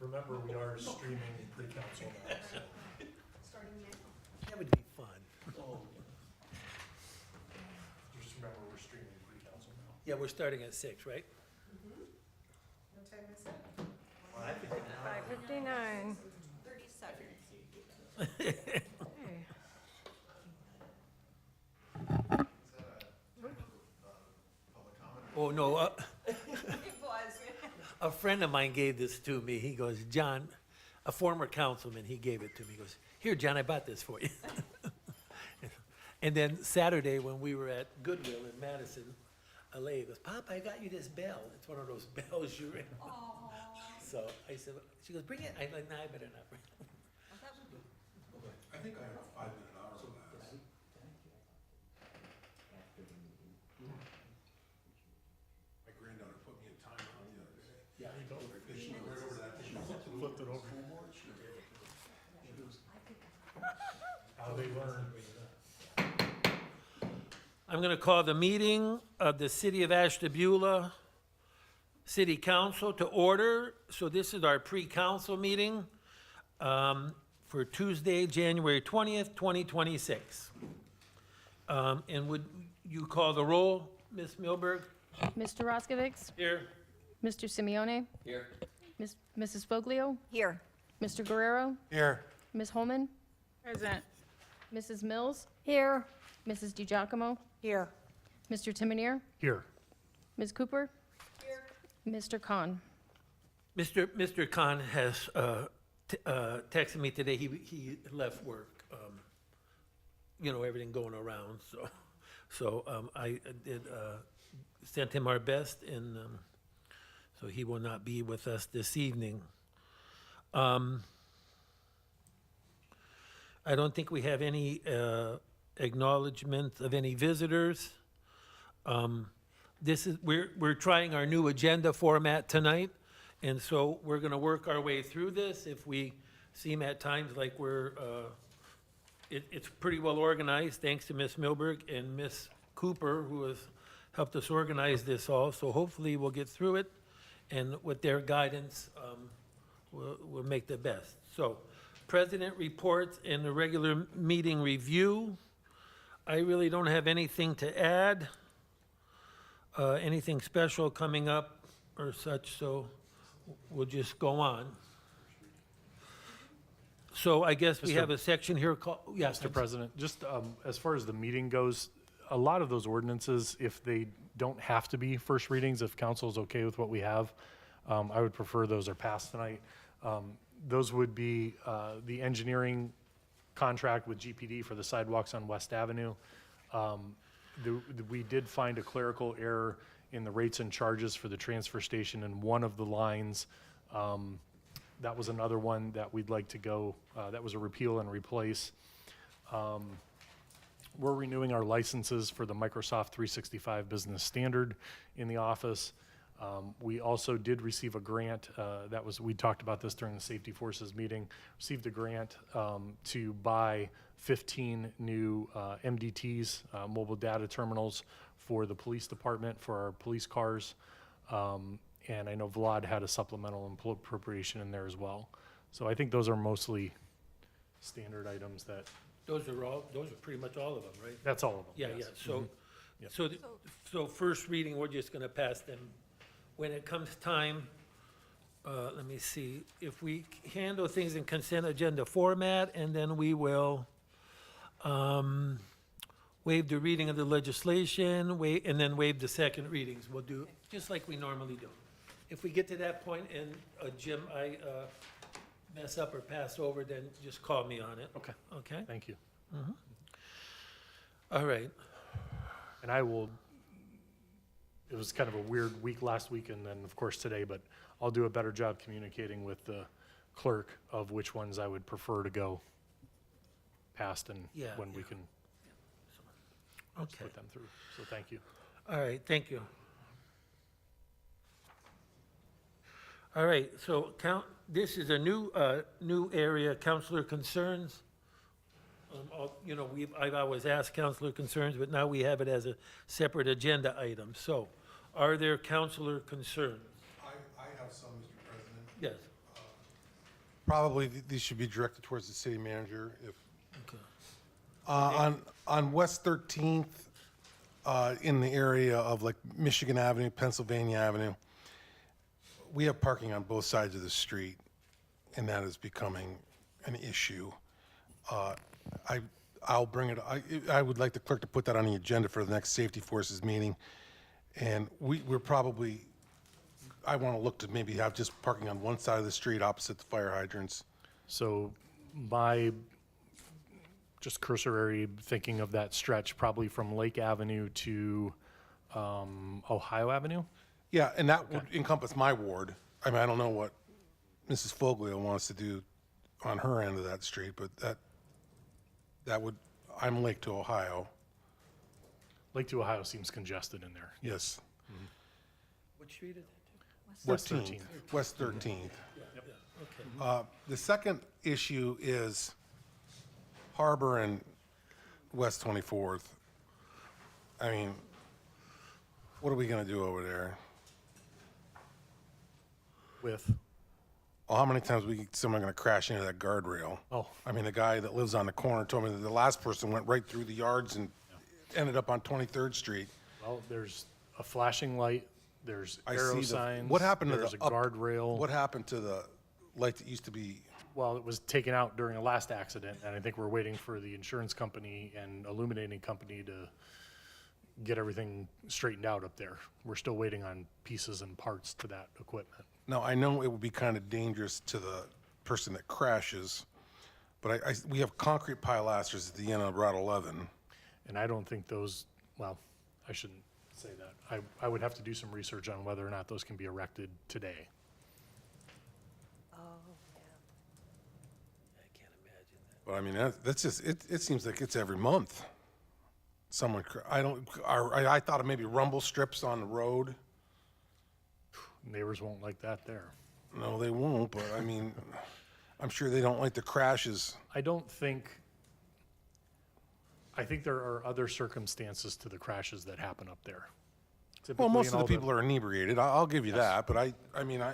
Remember, we are streaming pre-council now, so. That would be fun. Just remember, we're streaming pre-council now. Yeah, we're starting at 6, right? What time is it? 5:59. 30 seconds. Oh, no, It was. a friend of mine gave this to me. He goes, John, a former councilman, he gave it to me. He goes, here, John, I bought this for you. And then Saturday, when we were at Goodwill in Madison, LA, he goes, Pop, I got you this bell. It's one of those bells you ring. So I said, she goes, bring it. I like, nah, I better not bring it. I think I have a 5-minute hour class. My granddaughter put me in timeout the other day. Yeah. She went right over that thing. Flipped it over. How they learn. I'm going to call the meeting of the City of Ashtabula City Council to order. So this is our pre-council meeting for Tuesday, January 20th, 2026. And would you call the roll, Ms. Milberg? Mr. Roskovich, Here. Mr. Simeone, Here. Mrs. Foglio, Here. Mr. Guerrero, Here. Ms. Holman, Present. Mrs. Mills, Here. Mrs. DiGiacomo, Here. Mr. Timonier, Here. Ms. Cooper, Mr. Khan. Mr. Khan has texted me today. He left work. You know, everything going around, so I did sent him our best, and so he will not be with us this evening. I don't think we have any acknowledgement of any visitors. We're trying our new agenda format tonight, and so we're gonna work our way through this. If we seem at times like it's pretty well organized, thanks to Ms. Milberg and Ms. Cooper, who has helped us organize this all, so hopefully we'll get through it, and with their guidance, we'll make the best. So, President reports and the regular meeting review. I really don't have anything to add, anything special coming up or such, so we'll just go on. So I guess we Mr. have a section here called, yes. Mr. President, just as far as the meeting goes, a lot of those ordinances, if they don't have to be first readings, if council is okay with what we have, I would prefer those are passed tonight. Those would be the engineering contract with GPD for the sidewalks on West Avenue. We did find a clerical error in the rates and charges for the transfer station in one of the lines. That was another one that we'd like to go, that was a repeal and replace. We're renewing our licenses for the Microsoft 365 Business Standard in the office. We also did receive a grant, we talked about this during the Safety Forces meeting, received a grant to buy 15 new MDTs, mobile data terminals for the police department, for our police cars. And I know Vlad had a supplemental appropriation in there as well. So I think those are mostly standard items Those are pretty much all of them, right? that's all of them. Yeah, yes. yeah, Yep. so first reading, we're just gonna pass them. When it comes time, let me see, if we handle things in consent agenda format, and then we will waive the reading of the legislation, and then waive the second readings. We'll do, just like we normally do. If we get to that point and, Jim, I mess up or pass over, then just call me on it. Okay, Okay? thank you. All right. And it was kind of a weird week last week and then of course today, but I'll do a better job communicating with the clerk of which ones I would prefer to go past and Yeah, when we yeah. can Okay. put them through. So thank you. All right, thank you. All right, so this is a new area, counselor concerns. You know, I've always asked counselor concerns, but now we have it as a separate agenda item. So, are there counselor concerns? I have some, Mr. President. Yes. Probably these should be directed towards the city manager if, Okay. on West 13th, in the area of like Michigan Avenue, Pennsylvania Avenue, we have parking on both sides of the street, and that is becoming an issue. I'll bring it, I would like the clerk to put that on the agenda for the next Safety Forces meeting. And we're probably, I want to look to maybe have just parking on one side of the street opposite the fire hydrants. So my just cursory thinking of that stretch, probably from Lake Avenue to Ohio Avenue. Yeah, and that would encompass my ward. I mean, I don't know what Mrs. Foglio wants to do on her end of that street, but that would, I'm Lake to Ohio, Lake to Ohio seems congested in there. yes. What street is West 13th, 13th. West 13th. that? Okay. The second issue is Harbor and West 24th. I mean, what are we gonna do over there? With, Well, how many times someone gonna crash into that guardrail? oh, I mean, the guy that lives on the corner told me that the last person went right through the yards and ended up on 23rd Street. well, there's a flashing light, there's I arrow see the- signs. What happened to there's the a guardrail. What happened to the light that used to be? Well, it was taken out during the last accident, and I think we're waiting for the insurance company and illuminating company to get everything straightened out up there. We're still waiting on pieces and parts to that equipment. Now, I know it would be kind of dangerous to the person that crashes, but we have concrete pilasters at the end of Route 11. And I don't think those, well, I shouldn't say that. I would have to do some research on whether or not those can be erected today. I can't imagine that. But I mean, that's just, it seems like it's every month. Someone, I thought of maybe rumble strips on the road. Neighbors won't like that there. No, they won't, but I mean, I'm sure they don't like the crashes. I think there are other circumstances to the crashes that happen up there. Well, Typically most in of the all people are inebriated, I'll give you that, but I mean, I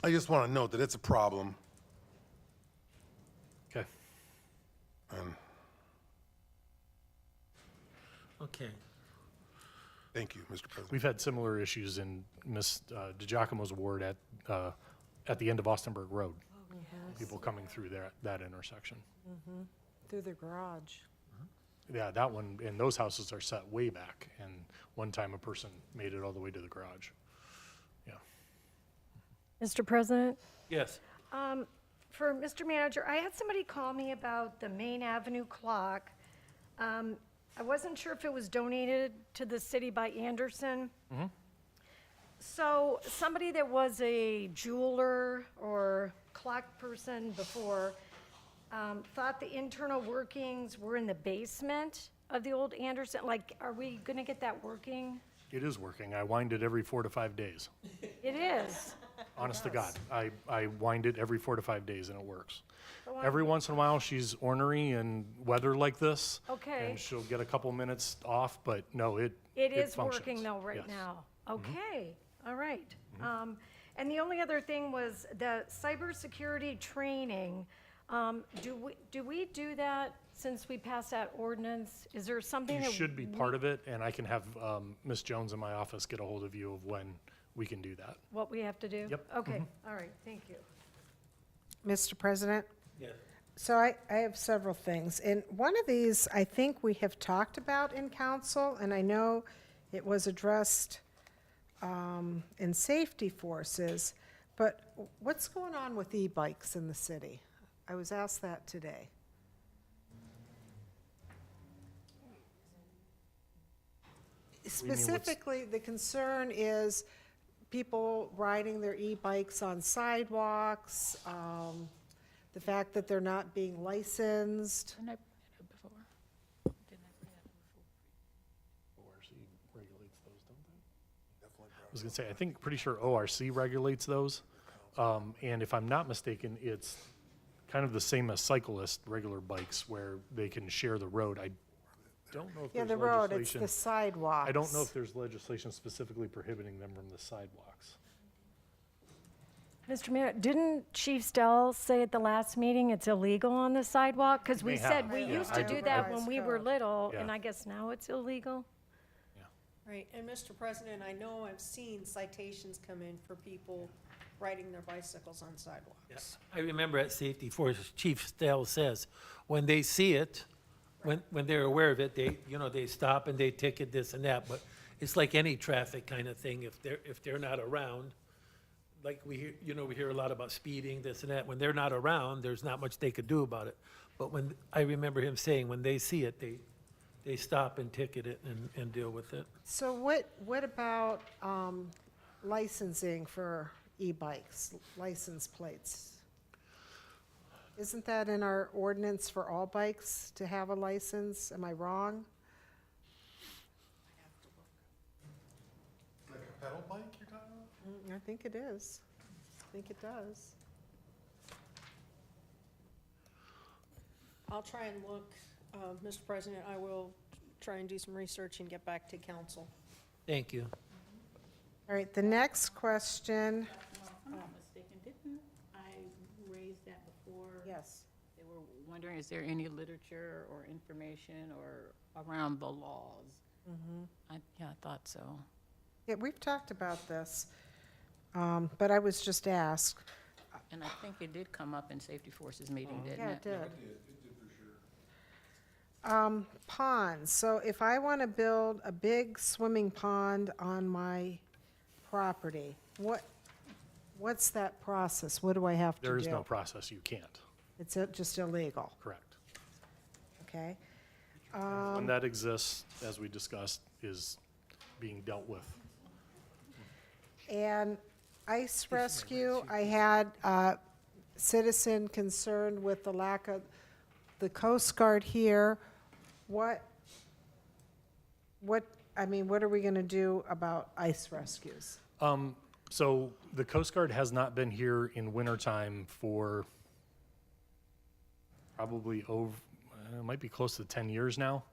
just want to note that it's a problem. Okay. And Okay. thank you, Mr. President. We've had similar issues in Ms. DiGiacomo's ward at the end of Austenburg Road. People coming through that intersection. Through the garage. Yeah, that one, and those houses are set way back, and one time a person made it all the way to the garage. Yeah. Mr. President, Yes. for Mr. Manager, I had somebody call me about the Main Avenue clock. I wasn't sure if it was donated to the city by Anderson. So somebody that was a jeweler or clock person before thought the internal workings were in the basement of the old Anderson. Like, are we gonna get that working? It is working. I wind it every 4 to 5 days. It is. Honest to God. I wind it every 4 to 5 days and it works. So Every once in a while, she's ornery and weather like this. Okay. And she'll get a couple minutes off, but no, it Is functions. working though right Yes. now? Okay, all right. And the only other thing was the cybersecurity training. Do we do that since we passed that ordinance? Is there something You that? should be part of it, and I can have Ms. Jones in my office get a hold of you of when we can do that. What we have to do? Yep. Okay, all right, thank you. Mr. President, Yes. so I have several things. And one of these, I think we have talked about in council, and I know it was addressed in safety forces, but what's going on with e-bikes in the city? I was asked that today. Specifically, the concern is people riding their e-bikes on sidewalks, the fact that they're not being licensed. Didn't I bring it up before? Didn't I bring it up before? ORC regulates those, don't they? I was gonna say, I think, pretty sure ORC regulates those. And if I'm not mistaken, it's kind of the same as cyclist, regular bikes, where they can share the road. I don't know if Yeah, there's the road, it's legislation. the sidewalks. I don't know if there's legislation specifically prohibiting them from the sidewalks. Mr. Mayor, didn't Chief Stell say at the last meeting it's illegal on the sidewalk? Because we May said have. we Yeah, used I to do do- that I- when we were little, Yeah. and I guess now it's illegal? Right, and Mr. President, I know I've seen citations come in for people riding their bicycles on sidewalks. I remember at Safety Forces, Chief Stell says, when they see it, when they're aware of it, they stop and they ticket this and that, but it's like any traffic kind of thing, if they're not around, like we hear a lot about speeding, this and that, when they're not around, there's not much they could do about it. But I remember him saying, when they see it, they stop and ticket it and deal with it. So what about licensing for e-bikes, license plates? Isn't that in our ordinance for all bikes to have a license? Am I wrong? Like a pedal bike you're talking about? I think it is. I think it does. I'll try and look, Mr. President, I will try and do some research and get back to council. Thank you. All right, the next question. If I'm not mistaken, didn't I raise that before? Yes. They were wondering, is there any literature or information or around the laws? Yeah, I thought so. Yeah, we've talked about this, but I was just asked. And I think it did come up in Safety Forces meeting, didn't it? Yeah, it did. Ponds, so if I want to build a big swimming pond on my property, what's that process? What do I have to do? There is no process, you can't, It's just illegal, correct. okay? When that exists, as we discussed, is being dealt with. And ice rescue, I had a citizen concerned with the lack of the Coast Guard here. What are we going to do about ice rescues? So the Coast Guard has not been here in wintertime for probably it might be close to 10 years now.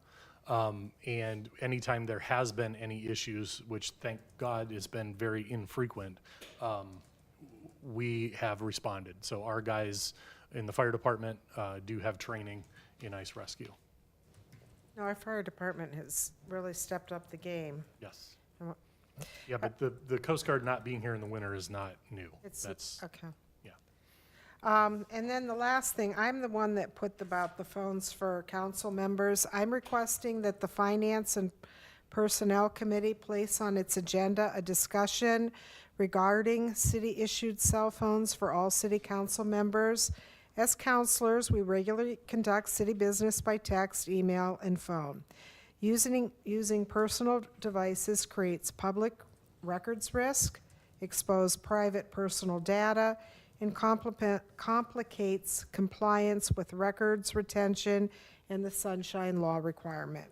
And anytime there has been any issues, which thank God has been very infrequent, we have responded. So our guys in the fire department do have training in ice rescue. No, our fire department has really stepped up the game. Yes. Uh, Yeah, but the Coast Guard not being here in the winter is not new. It's, That's, okay. yeah. And then the last thing, I'm the one that put about the phones for council members. I'm requesting that the Finance and Personnel Committee place on its agenda a discussion regarding city-issued cell phones for all city council members. As councilors, we regularly conduct city business by text, email, and phone. Using personal devices creates public records risk, expose private personal data, and complicates compliance with records retention and the Sunshine Law requirement.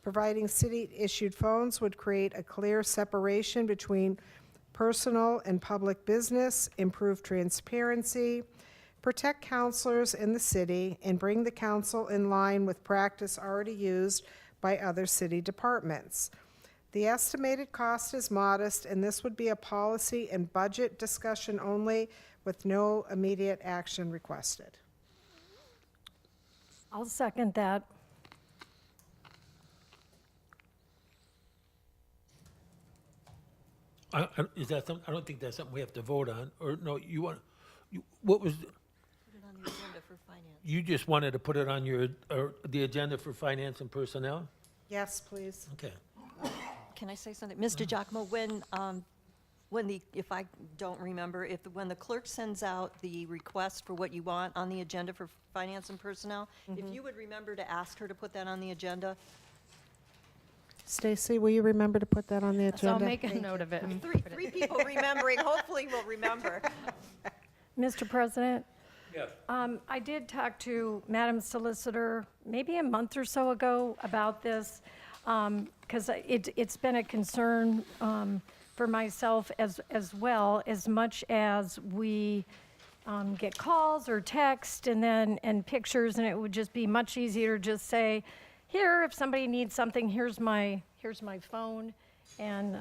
Providing city-issued phones would create a clear separation between personal and public business, improve transparency, protect councilors in the city, and bring the council in line with practice already used by other city departments. The estimated cost is modest, and this would be a policy and budget discussion only with no immediate action requested. I'll second that. Is that something, I don't think that's something we have to vote on, or no, what was, Put it on the agenda for finance. you just wanted to put it on the agenda for finance and personnel? Yes, please. Okay. Can I say something? Mr. Giacomo, if I don't remember, when the clerk sends out the request for what you want on the agenda for finance and personnel, if you would remember to ask her to put that on the agenda. Stacy, will you remember to put that on the agenda? So I'll make a note of it. and Three put it- people remembering, hopefully will remember. Mr. President, Yes. I did talk to Madam Solicitor maybe a month or so ago about this, because it's been a concern for myself as well, as much as we get calls or text and pictures, and it would just be much easier to just say, here, if somebody needs something, here's my phone, and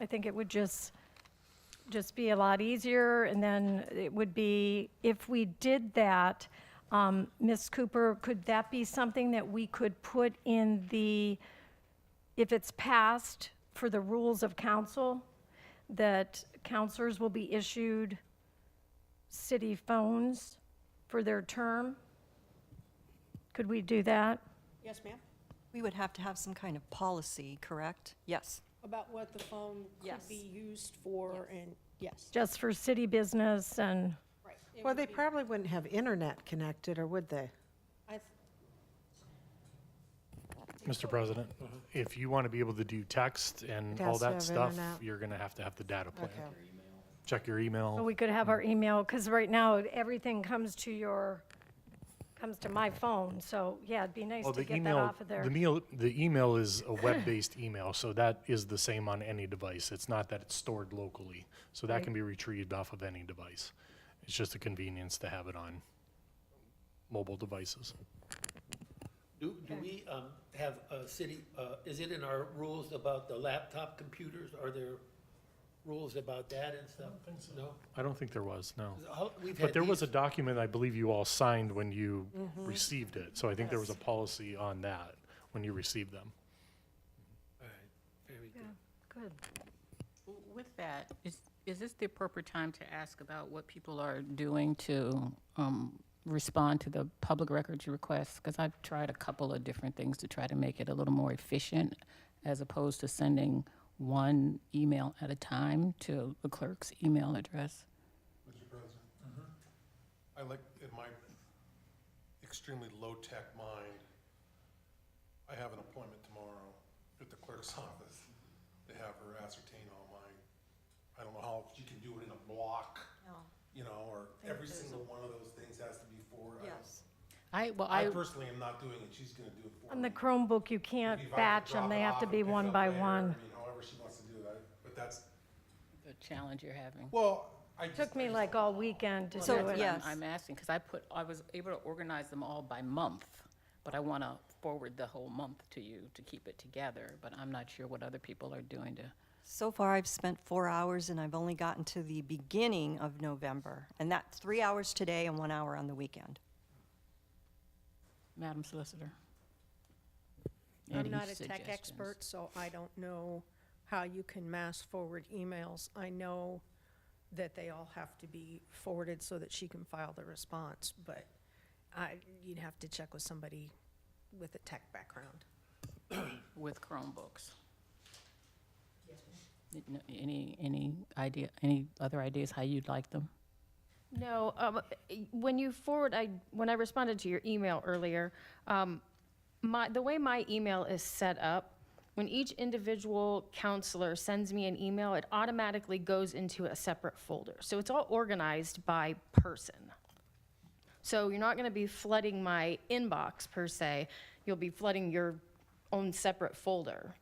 I think it would just just be a lot easier, and then it would be, if we did that, Ms. Cooper, could that be something that we could put in the, if it's passed for the rules of council, that counselors will be issued city phones for their term? Could we do that? Yes, ma'am? We would have to have some kind of policy, correct? Yes. About what the phone could Yes. be used for, and yes, Just for city business and, right. It Well, would they be- probably wouldn't have internet connected, or would they? I th- Mr. President, if you want to be able to do text and It all has to that have stuff, internet. you're going to have the data plan. Okay. Check your email. well, we could have our email, because right now, everything comes to my phone, so, yeah, it'd be nice Well, to the get that email, off of there. the email is a web-based email, so that is the same on any device. It's not that it's stored locally, so that Right. can be retrieved off of any device. It's just a convenience to have it on mobile devices. Do we have a city, is it in our rules about the laptop computers? Are there rules about that and stuff? No? I don't think there was, no. We've But had there was a these- document I believe you all signed when you received it, so I think there was a policy on that when you received them. All right, very good. Good. With that, is this the appropriate time to ask about what people are doing to respond to the public records requests? Because I've tried a couple of different things to try to make it a little more efficient, as opposed to sending one email at a time to the clerk's email address. Mr. President? I like, in my extremely low-tech mind, I have an appointment tomorrow at the clerk's office to have her ascertain all my, I don't know how, she can do it in a block, you know, or every single one of those things has to be forwarded. Yes. I personally am not doing it, she's gonna do it for me. On the Chromebook, you can't Maybe if I could batch them, drop they it have off to and be pick one up by later, one. I mean, however she wants to do that, but that's, The challenge you're having. well, I just. Took me like all weekend to So, do it. yes. I'm asking, because I was able to organize them all by month, but I want to forward the whole month to you to keep it together, but I'm not sure what other people are doing to. So far, I've spent 4 hours, and I've only gotten to the beginning of November. And that's 3 hours today and 1 hour on the weekend. Madam Solicitor? I'm Any not a tech suggestions? expert, so I don't know how you can mass forward emails. I know that they all have to be forwarded so that she can file the response, but you'd have to check with somebody with a tech background. With Chromebooks? Any idea, any other ideas how you'd like them? No, when you forward, when I responded to your email earlier, the way my email is set up, when each individual counselor sends me an email, it automatically goes into a separate folder. So it's all organized by person. So you're not going to be flooding my inbox per se. You'll be flooding your own separate folder.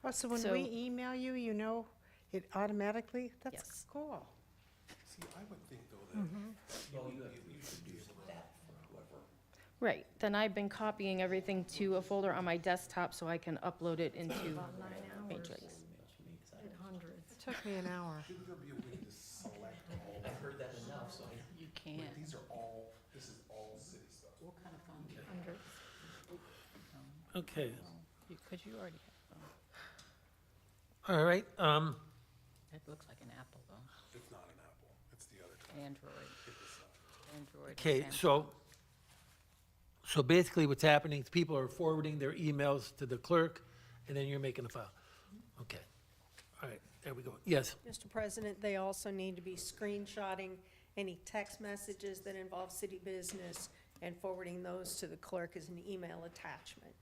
Oh, so when So- we email you, you know it automatically? That's Yes. cool. See, I would think though that Right. Then I've been copying everything to a folder on my desktop so I can upload it into Matrix. It took me an hour. should there be a way to select all? I've heard that enough, so. You can't. These are all, this is all city stuff. What kind of phone do you have? Okay, Because you already have, all right, it looks like an Apple though, It's not an Apple, it's the other kind. Android. Android. okay, Samsung. so basically what's happening is people are forwarding their emails to the clerk, and then you're making a file. Okay, all right, there we go. Yes, Mr. President, they also need to be screenshotting any text messages that involve city business and forwarding those to the clerk as an email attachment.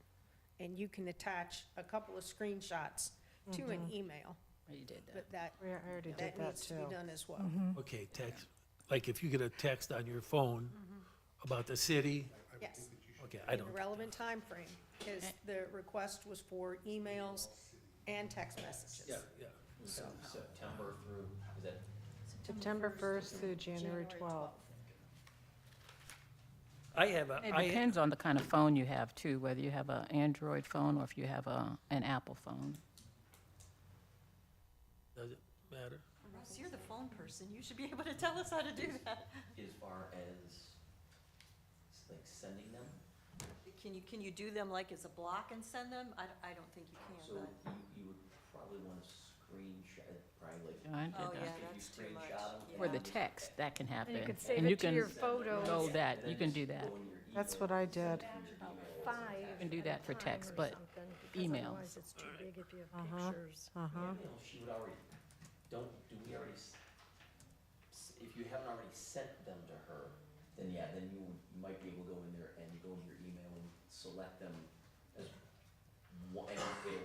And you can attach a couple of screenshots to an email, Oh, you did that. but that, We already did that that needs to be too. done as well. okay, text, like if you get a text on your phone about the city, Yes, okay, I in don't, the relevant time frame, because the request was for emails and text messages. yeah, yeah. September through, is that September 1st through January 12th. I have a, It depends on the kind of phone you have too, whether you have an Android phone or if you have an Apple phone. does it matter? Ross, you're the phone person. You should be able to tell us how to do that. As far as, like, sending them, Can you do them like as a block and send them? I don't think you so can, but. you would probably wanna screenshot, probably like. I did Oh, that. yeah, If you that's too much. screenshot 'em, For the Yeah. text, that can happen. And you could save And it you to can your photos. Go that, you then can just do that. go in your That's email what I and send did. it to your email. Five. You can do that for at a text, time or but something, because emails. Otherwise, it's too big if you have Uh-huh. pictures. Uh-huh. You know, she would already, do we already, if you haven't already sent them to her, then yeah, then you might be able to go in there and go in your email and select them as one, and it'll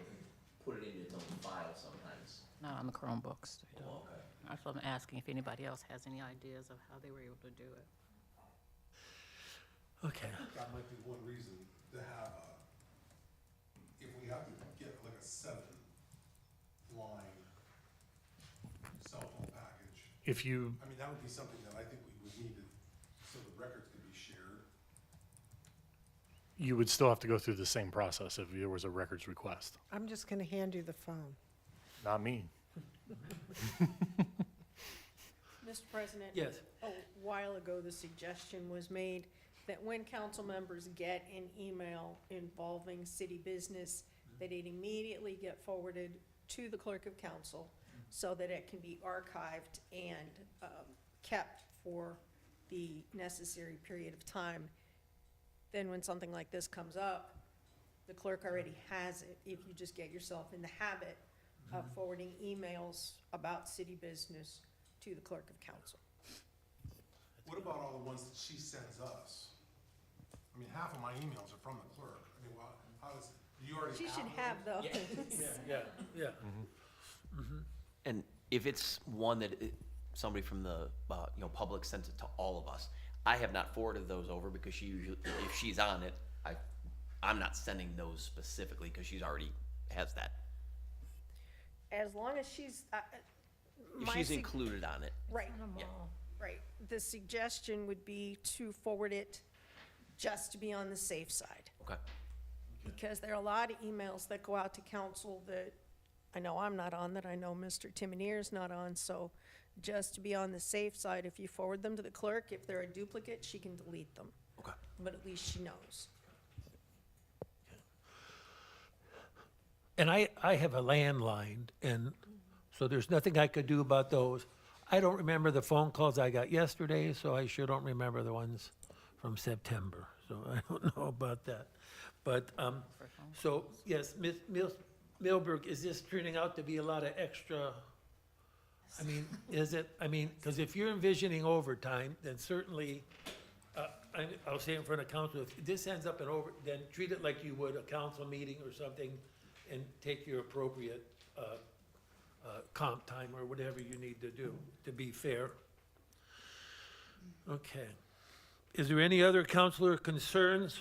put it into its own file sometimes. Not on the Chromebooks. they don't. Oh, okay. That's what I'm asking, if anybody else has any ideas of how they were able to do it. Okay. That might be one reason to have if we have to get like a 7-line cell phone package, If you, I mean, that would be something that I think we would need to, so the records could be shared. you would still have to go through the same process if there was a records request. I'm just going to hand you the phone. Not me. Mr. President? Yes. A while ago, the suggestion was made that when council members get an email involving city business, that it immediately get forwarded to the clerk of council so that it can be archived and kept for the necessary period of time. Then when something like this comes up, the clerk already has it, if you just get yourself in the habit of forwarding emails about city business to the clerk of council. What about all the ones that she sends us? I mean, half of my emails are from the clerk. I mean, well, how does, do you already She should have have those? those. Yeah. And if it's one that somebody from the, public sent it to all of us, I have not forwarded those over because she usually, if she's on it, I'm not sending those specifically because she's already has that. As long as she's, If my she's sug- included on it. right, Yeah. right. The suggestion would be to forward it just to be on the safe side. Okay. Because there are a lot of emails that go out to council that I know I'm not on, that I know Mr. Timonier's not on, so just to be on the safe side, if you forward them to the clerk, if they're a duplicate, she can delete them. Okay. But at least she knows. And I have a landline, and so there's nothing I could do about those. I don't remember the phone calls I got yesterday, so I sure don't remember the ones from September, so I don't know about that. But, so, yes, Ms. Milberg, is this turning out to be a lot of extra? I mean, is it, because if you're envisioning overtime, then certainly, I'll say in front of council, if this ends up in then treat it like you would a council meeting or something, and take your appropriate comp time or whatever you need to do, to be fair. Okay. Is there any other counselor concerns?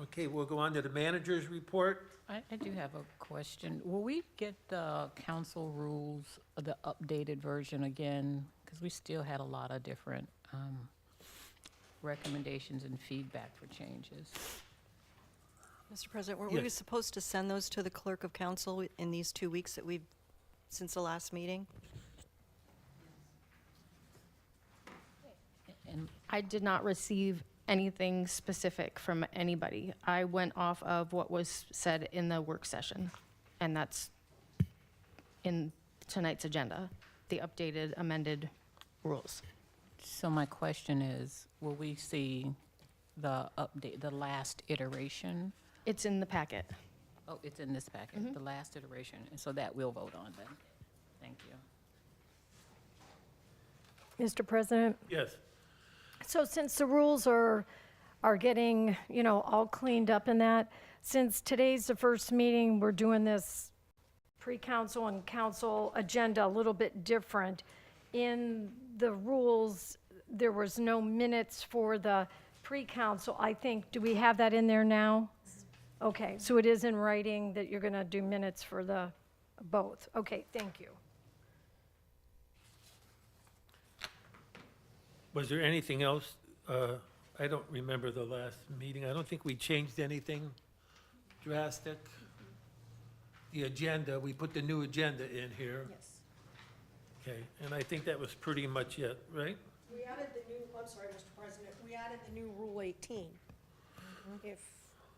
Okay, we'll go on to the manager's report. I do have a question. Will we get the council rules, the updated version again? Because we still had a lot of different recommendations and feedback for changes. Mr. President, were we Yes. supposed to send those to the clerk of council in these 2 weeks that we've, since the last meeting? And I did not receive anything specific from anybody. I went off of what was said in the work session, and that's in tonight's agenda, the updated amended rules. so my question is, will we see the update, the last iteration? It's in the packet. Oh, it's in this packet, the last iteration, and so that we'll vote on then. Thank you. Mr. President, Yes. so since the rules are getting, all cleaned up in that, since today's the first meeting, we're doing this pre-council and council agenda a little bit different. In the rules, there was no minutes for the pre-council, I think. Do we have that in there now? Okay, so it is in writing that you're going to do minutes for the both. Okay, thank you. Was there anything else? I don't remember the last meeting. I don't think we changed anything drastic. the agenda, we put the new agenda in here. Yes. Okay, and I think that was pretty much it, right? We added the new, I'm sorry, Mr. President, we added the new Rule 18. If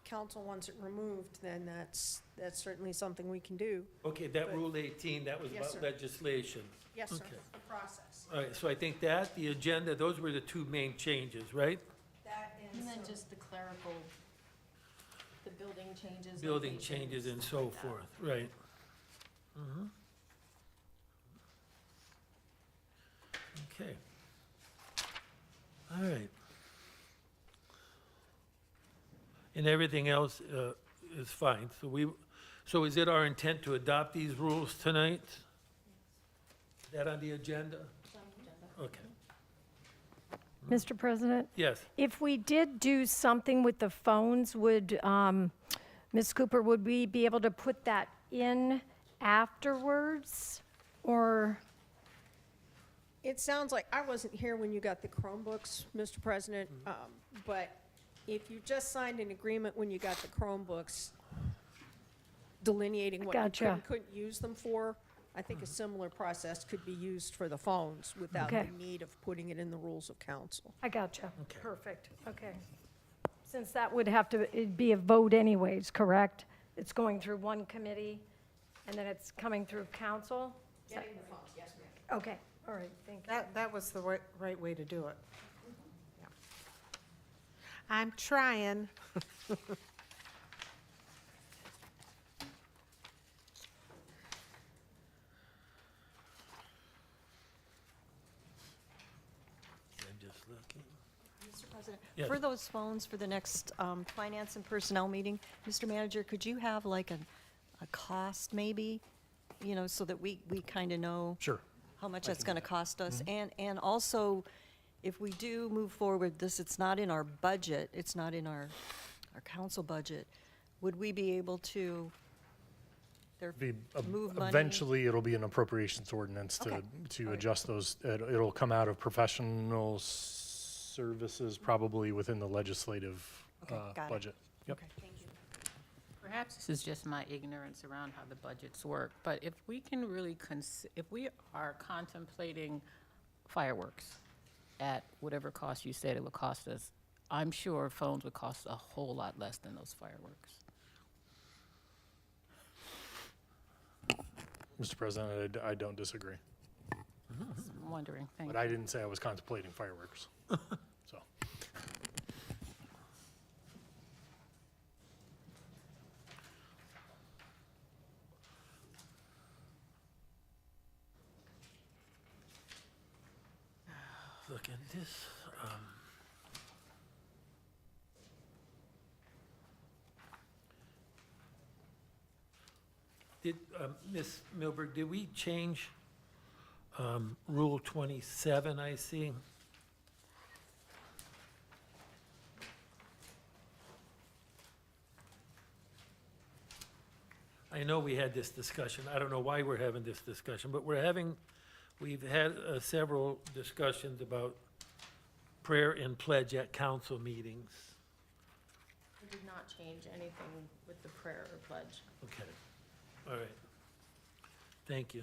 council wants it removed, then that's certainly something we can do. Okay, that But- Rule 18, that was Yes, about sir. legislation. Yes, sir, Okay. the process. All right, so I think that, the agenda, those were the two main changes, right? That And then just the clerical, the building changes. Building locations, changes and stuff so like that. forth, right. Mhm. Okay. All right. And everything else is fine. So is it our intent to adopt these rules tonight? Is that on the agenda? Okay, Mr. President, yes. if we did do something with the phones, would, Ms. Cooper, would we be able to put that in afterwards? Or, It sounds like, I wasn't here when you got the Chromebooks, Mr. President, but if you just signed an agreement when you got the Chromebooks delineating what you could Gotcha. and couldn't use them for, I think a similar process could be used for the phones without Okay. the need of putting it in the rules of council. I gotcha. Okay. Perfect, okay. Since that would have to, it'd be a vote anyways, correct? It's going through one committee, and then it's coming through council? Getting the phones, yes, ma'am. Okay, all right, thank you. That was the right way to do it. Yeah. I'm trying. I'm just looking. Mr. President, Yes. for those phones for the next Finance and Personnel meeting, Mr. Manager, could you have like a cost maybe? You know, so that we kind of know Sure. how much that's going to cost us? And also, if we do move forward, it's not in our budget, it's not in our council budget, would we be able to move money? Eventually, it'll be an appropriations ordinance Okay. to All right. adjust those. It'll come out of professional services, probably within the legislative Okay, got it. budget. Yep. Okay, thank you. Perhaps this is just my ignorance around how the budgets work, but if we can really, if we are contemplating fireworks at whatever cost you said it would cost us, I'm sure phones would cost a whole lot less than those fireworks. Mr. President, I don't disagree, I'm wondering, thank but you. I didn't say I was contemplating fireworks. So, Look at this. Did, Ms. Milberg, did we change Rule 27, I see? I know we had this discussion. I don't know why we're having this discussion, but we've had several discussions about prayer and pledge at council meetings. We did not change anything with the prayer or pledge. Okay, all right. Thank you.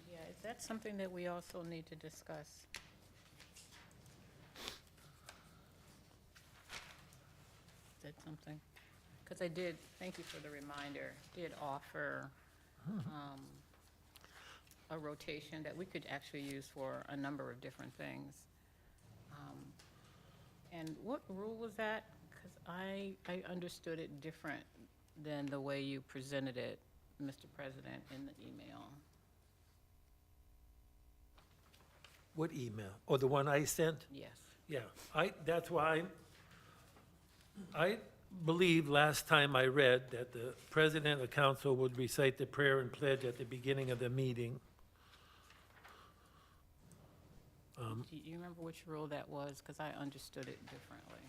Yeah, is that something that we also need to discuss? Is that something? Because I did, thank you for the reminder, did offer a rotation that we could actually use for a number of different things. And what rule was that? Because I understood it different than the way you presented it, Mr. President, in the email. What email? Oh, the one I sent? Yes. Yeah, that's why I believe last time I read that the president of council would recite the prayer and pledge at the beginning of the meeting. Do you remember which rule that was? Because I understood it differently.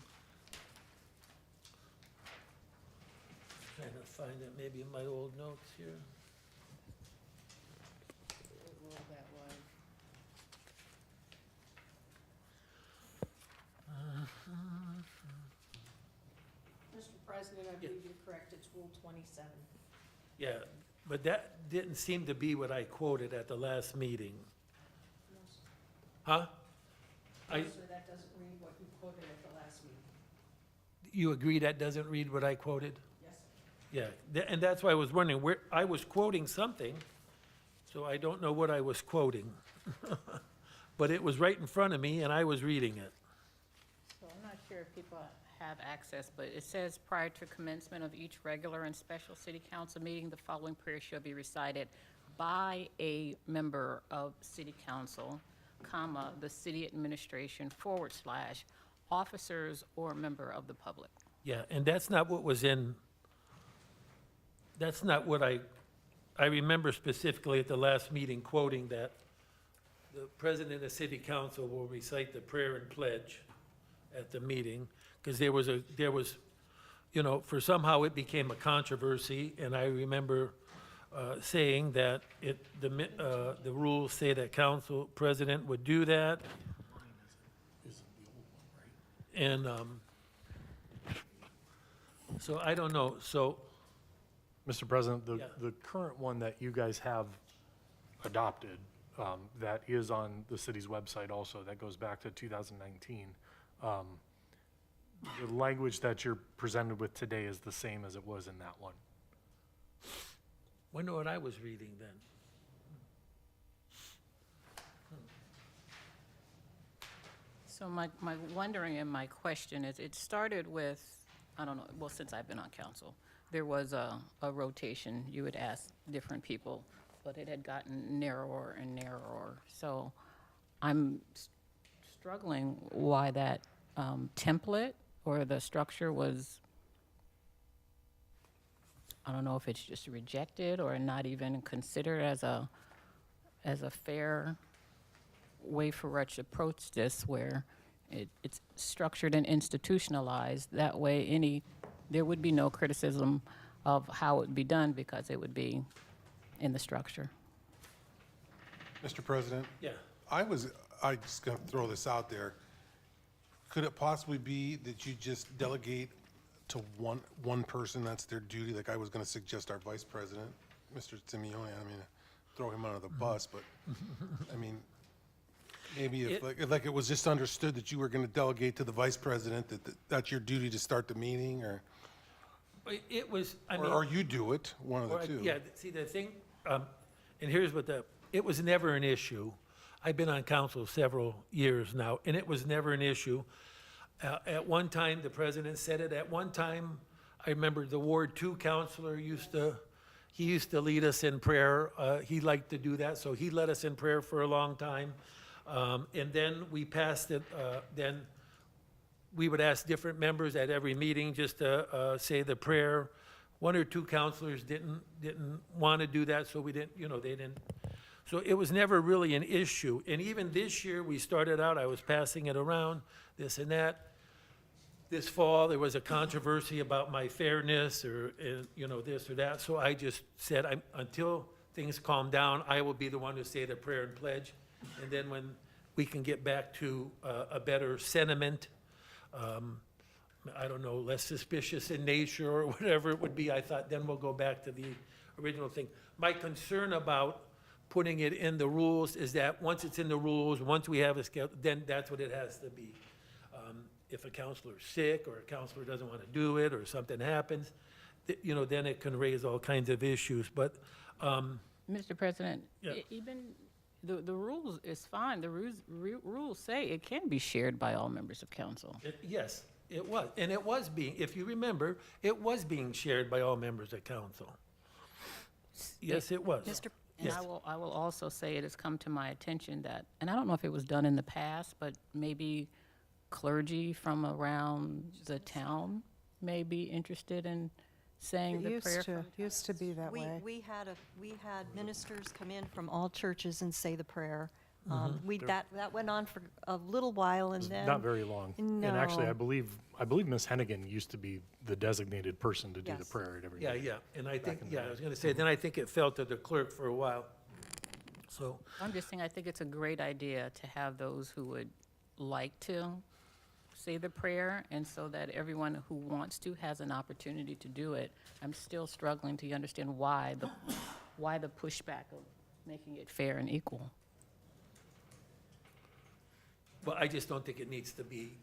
Trying to find it maybe in my old notes here. What rule that was? Mr. President, I believe you're correct, it's Rule 27. Yeah, but that didn't seem to be what I quoted at the last meeting. Huh? I, So that doesn't read what you quoted at the last meeting? you agree that doesn't read what I quoted? Yes. Yeah, and that's why I was wondering where, I was quoting something, so I don't know what I was quoting. But it was right in front of me and I was reading it. So I'm not sure if people have access, but it says prior to commencement of each regular and special city council meeting, the following prayer shall be recited by a member of city council, comma, the city administration / officers or member of the public. Yeah, and that's not what was in, that's not what I remember specifically at the last meeting quoting that the president of city council will recite the prayer and pledge at the meeting, because there was, you know, for somehow it became a controversy, and I remember saying that the rules say that council president would do that. And, so I don't know, so, Mr. President, Yeah. the current one that you guys have adopted, that is on the city's website also, that goes back to 2019. The language that you're presented with today is the same as it was in that one. wonder what I was reading then. So my wondering and my question is, it started with, I don't know, well, since I've been on council, there was a rotation. You would ask different people, but it had gotten narrower and narrower. So I'm struggling why that template or the structure was, I don't know if it's just rejected or not even considered as a fair way for us to approach this, where it's structured and institutionalized. That way, there would be no criticism of how it would be done because it would be in the structure. Mr. President, Yeah, I just gonna throw this out there. Could it possibly be that you just delegate to one person, that's their duty? Like I was gonna suggest our vice president, Mr. Simeone, I mean, throw him under the bus, but, I mean, maybe if, like it was just understood that you were gonna delegate to the vice president, that's your duty to start the meeting, or it was, I mean. or you do it, one of the Well, two. yeah, see, the thing, and here's what it was never an issue. I've been on council several years now, and it was never an issue. At one time, the president said it. At one time, I remember the Ward 2 counselor used to lead us in prayer. He liked to do that, so he led us in prayer for a long time. And then we passed it, then we would ask different members at every meeting just to say the prayer. One or two counselors didn't want to do that, so we didn't, they didn't. So it was never really an issue. And even this year, we started out, I was passing it around, this and that. This fall, there was a controversy about my fairness or, this or that. So I just said, until things calm down, I will be the one to say the prayer and pledge. And then when we can get back to a better sentiment, I don't know, less suspicious in nature or whatever it would be, I thought then we'll go back to the original thing. My concern about putting it in the rules is that once it's in the rules, once we have a schedule, then that's what it has to be. If a counselor's sick or a counselor doesn't want to do it or something happens, then it can raise all kinds of issues. But, Mr. President, Yeah. even the rules is fine. The rules say it can be shared by all members of council. yes, it was. And it was being, if you remember, it was being shared by all members of council. Yes, it was. Mr. And Yes. I will also say it has come to my attention that, and I don't know if it was done in the past, but maybe clergy from around the town may be interested in saying the prayer. Used to be that way. We had ministers come in from all churches and say the prayer. That went on for a little while, and then. Not very long. And actually, I believe Ms. Hennigan used to be the designated person to do the Yes. prayer at every Yeah, meeting. yeah, and I think, in the yeah, I was gonna say, then I think it fell to the clerk for a while. So, I'm just saying, I think it's a great idea to have those who would like to say the prayer, and so that everyone who wants to has an opportunity to do it. I'm still struggling to understand why why the pushback of making it fair and equal? Well, I just don't think it needs to be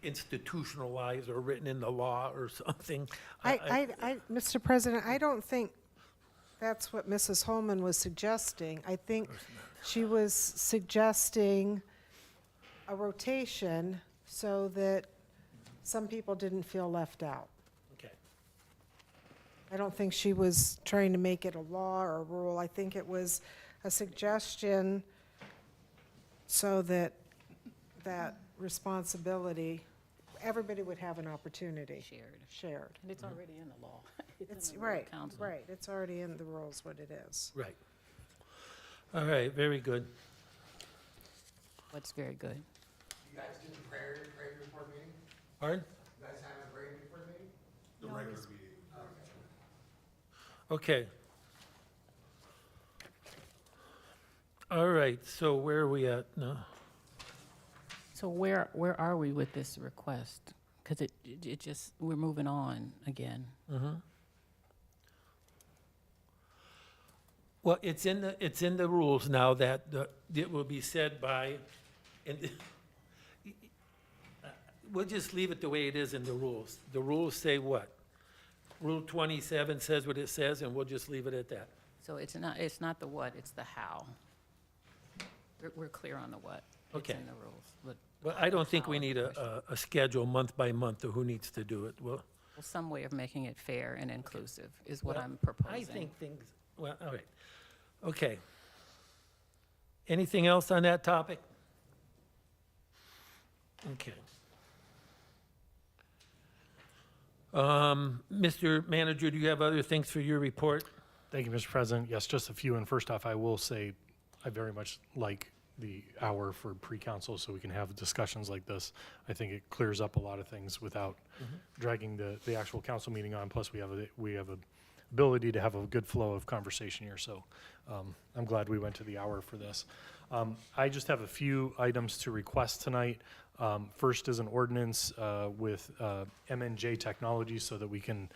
institutionalized or written in the law or something. Mr. President, I don't think that's what Mrs. Holman was suggesting. I think she was suggesting a rotation so that some people didn't feel left out. Okay. I don't think she was trying to make it a law or a rule. I think it was a suggestion so that that responsibility, everybody would have an opportunity. Shared. And it's already in the law. It's, in the Rule of right, Council. right. It's already in the rules what it is. Right. All right, very good. What's very good? You guys do the prayer report meeting? Pardon? You guys have a prayer report meeting? The regular meeting. Okay. All right, so where are we at now? So where are we with this request? Because it just, we're moving on again. Well, it's in the rules now that it will be said by, and we'll just leave it the way it is in the rules. The rules say what? Rule 27 says what it says, and we'll just leave it at that. So it's not the what, it's the how. We're clear on the what. Okay. It's in the rules. But Well, I don't think we how is need the question. a schedule month by month of who needs to do it. Well, Well, some way of making it fair and inclusive is what well, I'm proposing. I think things, well, all right. Okay. Anything else on that topic? Okay. Mr. Manager, do you have other things for your report? Thank you, Mr. President. Yes, just a few. And first off, I will say I very much like the hour for pre-council so we can have discussions like this. I think it clears up a lot of things without dragging the actual council meeting on. Plus, we have a ability to have a good flow of conversation here. So I'm glad we went to the hour for this. I just have a few items to request tonight. First is an ordinance with MNJ Technology so that we can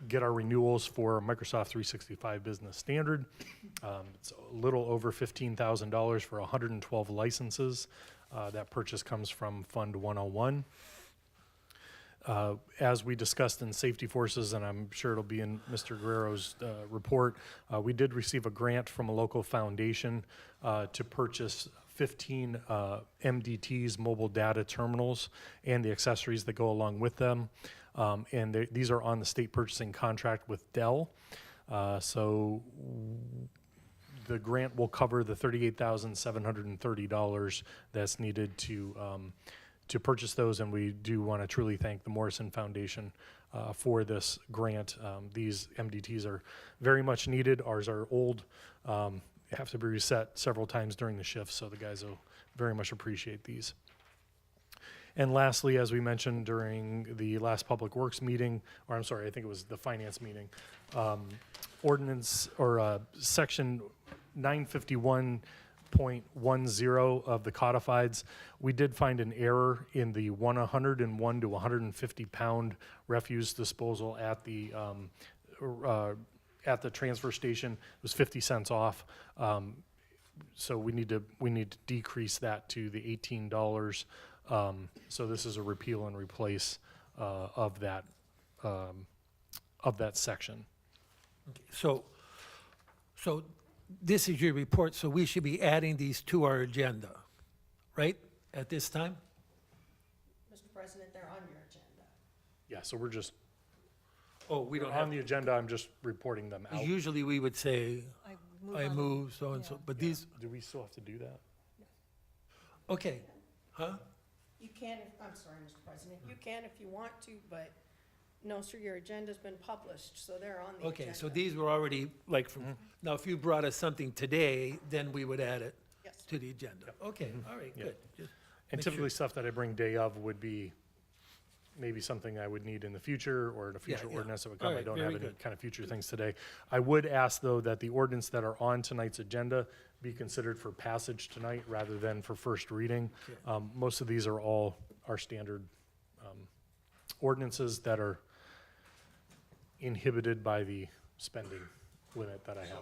get our renewals for Microsoft 365 Business Standard. It's a little over $15,000 for 112 licenses. That purchase comes from Fund 101. As we discussed in Safety Forces, and I'm sure it'll be in Mr. Guerrero's report, we did receive a grant from a local foundation to purchase 15 MDTs, mobile data terminals, and the accessories that go along with them. And these are on the state purchasing contract with Dell. So the grant will cover the $38,730 that's needed to purchase those, and we do want to truly thank the Morrison Foundation for this grant. These MDTs are very much needed. Ours are old, have to be reset several times during the shift, so the guys will very much appreciate these. And lastly, as we mentioned during the last Public Works meeting, or I'm sorry, I think it was the Finance meeting, ordinance or section 951.10 of the codifieds, we did find an error in the 101 to 150 pound refuse disposal at the transfer station. It was 50 cents off. So we need to decrease that to the $18. So this is a repeal and replace of that section. Okay, so this is your report, so we should be adding these to our agenda, right, at this time? Mr. President, they're on your agenda. Yeah, so we're just, Oh, we don't on have, the agenda, I'm just reporting them out. usually we would say, I on. move, so and so, but these, Do we still have to do that? okay, huh? You can, I'm sorry, Mr. President, you can if you want to, but no, sir, your agenda's been published, so they're on the agenda. Okay, so these were already, like, from, now if you brought us something today, then we would add it Yes. to the agenda. Okay, all right, Yeah. good. Just And make sure. typically stuff that I bring day of would be maybe something I would need in the future or in a future yeah. ordinance that would All come. I right, don't very have any good. kind of future things today. I would ask, though, that the ordinance that are on tonight's agenda be considered for passage tonight rather than for first reading. Most of these are all our standard ordinances that are inhibited by the spending limit that I have.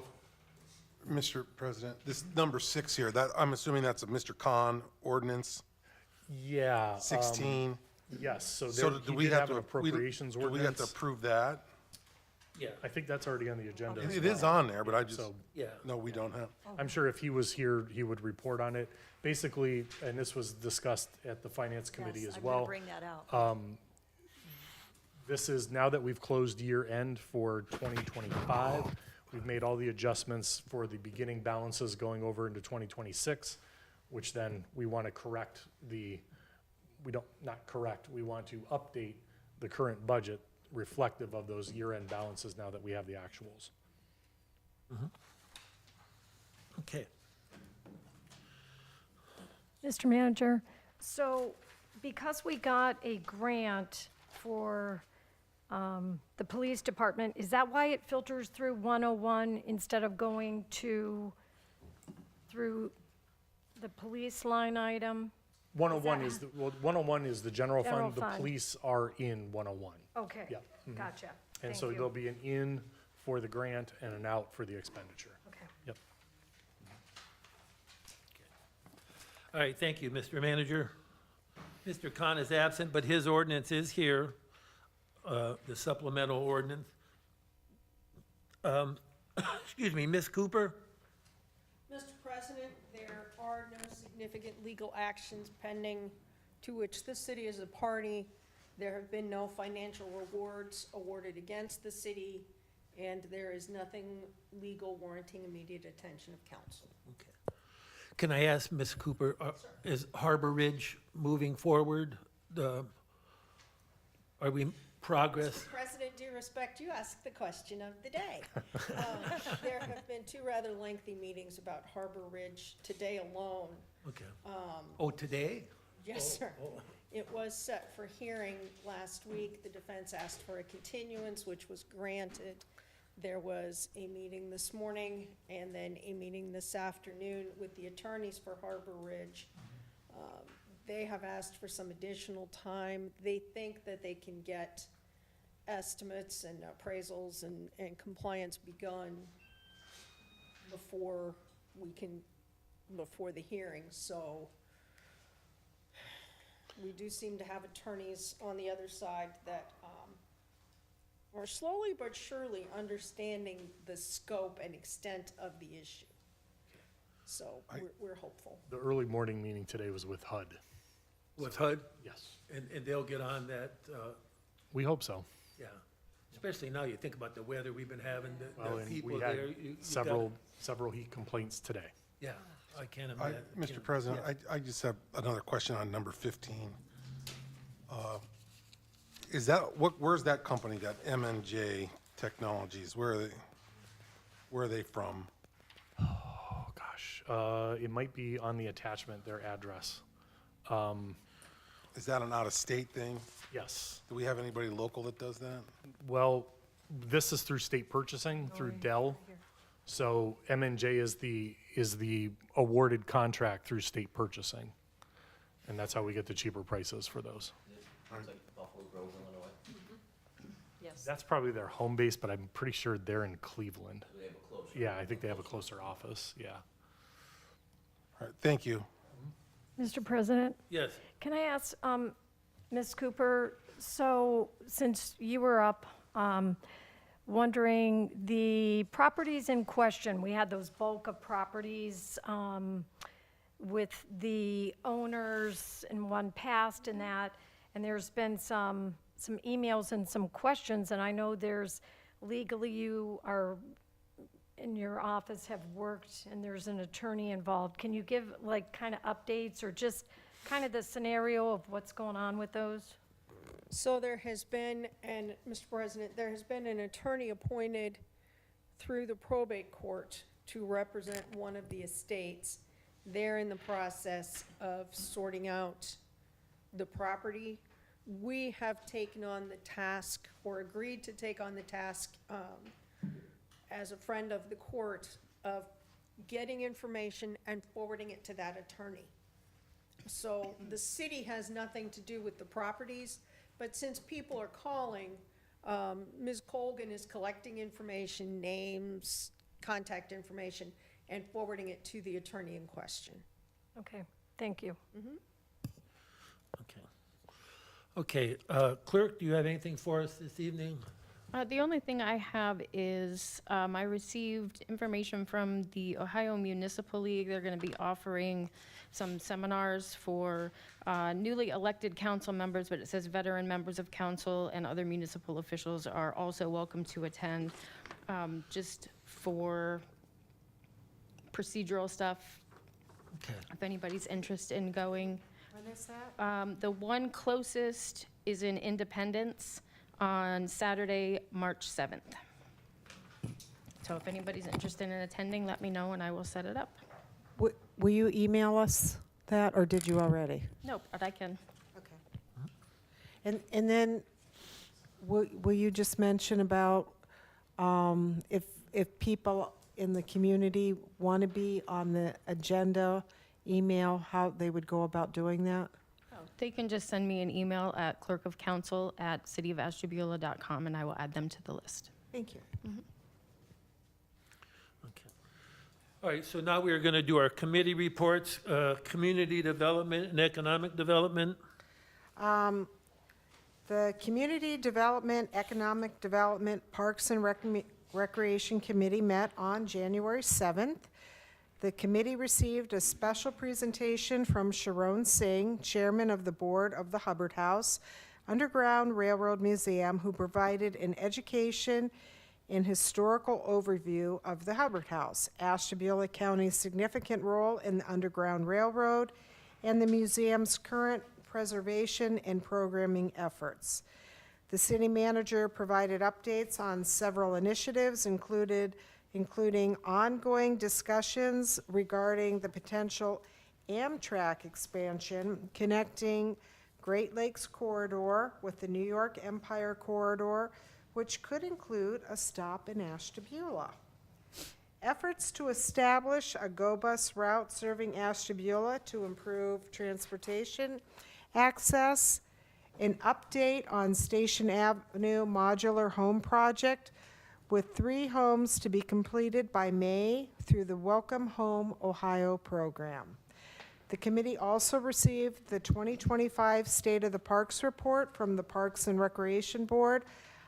Mr. President, this number 6 here, that, I'm assuming that's a Mr. Khan ordinance, Yeah. 16. Yes, so So there, do he we did have have to, an appropriations do we have to ordinance. approve that? Yeah, I think that's already on the agenda as It is well. on there, but I just, So yeah. no, we don't have. I'm sure if he was here, he would report on it. Basically, and this was discussed at the finance committee Yes, as I'm gonna well. bring that out. This is, now that we've closed year end for 2025, we've made all the adjustments for the beginning balances going over into 2026, which then we want to correct not correct, we want to update the current budget reflective of those year-end balances now that we have the actuals. Okay. Mr. Manager, so because we got a grant for the police department, is that why it filters through 101 instead of going through the police line item? 101 is, 101 is the general General fund, the fund. police are in 101. Okay, Yeah. gotcha. And Thank so you. there'll be an in for the grant and an out for the expenditure. Okay. Yep. All right, thank you, Mr. Manager. Mr. Khan is absent, but his ordinance is here, the supplemental ordinance. Excuse me, Ms. Cooper? Mr. President, there are no significant legal actions pending to which the city is a party. There have been no financial rewards awarded against the city, and there is nothing legal warranting immediate attention of council. Okay. Can I ask Ms. Cooper, is Harbor Ridge moving forward? Are we progress? President, due respect, you asked the question of the day. There have been 2 rather lengthy meetings about Harbor Ridge today alone. Okay. Oh, today? Yes, sir. Oh. It was set for hearing last week. The defense asked for a continuance, which was granted. There was a meeting this morning and then a meeting this afternoon with the attorneys for Harbor Ridge. They have asked for some additional time. They think that they can get estimates and appraisals and compliance begun before the hearing. So we do seem to have attorneys on the other side that are slowly but surely understanding the scope and extent of the issue. So we're hopeful. The early morning meeting today was with HUD. With HUD? Yes. And they'll get on that, We hope so. yeah. Especially now you think about the weather we've been having, Well, the and people we had there. you got- several heat complaints today. Yeah, I can't I, imagine. Mr. President, I just have another question on number 15. Is that, where's that company, that M&J Technologies? Where are they from? Oh, gosh. It might be on the attachment, their address. Is that an out-of-state thing? Yes. Do we have anybody local that does that? Well, this is through state purchasing, through Dell. So M&J is the awarded contract through state purchasing. And that's how we get the cheaper prices for those. It's like Buffalo Grove, Illinois. Yes. That's probably their home base, but I'm pretty sure they're in Cleveland. They have a closer. Yeah, I think they have a closer office, yeah. All right, thank you. Mr. President, Yes, can I ask, Ms. Cooper, so since you were up, wondering, the properties in question, we had those bulk of properties with the owners, and one passed and that, and there's been some emails and some questions, and I know there's legally, you are, in your office have worked, and there's an attorney involved. Can you give, like, kind of updates, or just kind of the scenario of what's going on with those? So there has been, and Mr. President, there has been an attorney appointed through the probate court to represent one of the estates. They're in the process of sorting out the property. We have taken on the task, or agreed to take on the task, as a friend of the court, of getting information and forwarding it to that attorney. So the city has nothing to do with the properties, but since people are calling, Ms. Colgan is collecting information, names, contact information, and forwarding it to the attorney in question. Okay, thank you. Okay. Okay, clerk, do you have anything for us this evening? The only thing I have is, I received information from the Ohio Municipal League. They're gonna be offering some seminars for, newly elected council members, but it says veteran members of council and other municipal officials are also welcome to attend, just for procedural stuff, Okay. if anybody's interested in going. When is that? The one closest is in Independence on Saturday, March 7th. So if anybody's interested in attending, let me know and I will set it up. Will you email us that, or did you already? Nope, but I can. Okay. And then, will you just mention about if people in the community want to be on the agenda, email, how they would go about doing that? They can just send me an email at clerkofcouncil@cityofashtabula.com and I will add them to the list. Thank you. Okay. All right, so now we are going to do our committee reports, community development and economic development. The Community Development, Economic Development, Parks and Recreation Committee met on January 7th. The committee received a special presentation from Sharon Singh, Chairman of the Board of the Hubbard House Underground Railroad Museum, who provided an education and historical overview of the Hubbard House, Ashtabula County's significant role in the Underground Railroad, and the museum's current preservation and programming efforts. The city manager provided updates on several initiatives, including ongoing discussions regarding the potential Amtrak expansion connecting Great Lakes Corridor with the New York Empire Corridor, which could include a stop in Ashtabula. Efforts to establish a GO Bus route serving Ashtabula to improve transportation access, an update on Station Avenue Modular Home Project, with 3 homes to be completed by May through the Welcome Home Ohio program. The committee also received the 2025 State of the Parks report from the Parks and Recreation Board,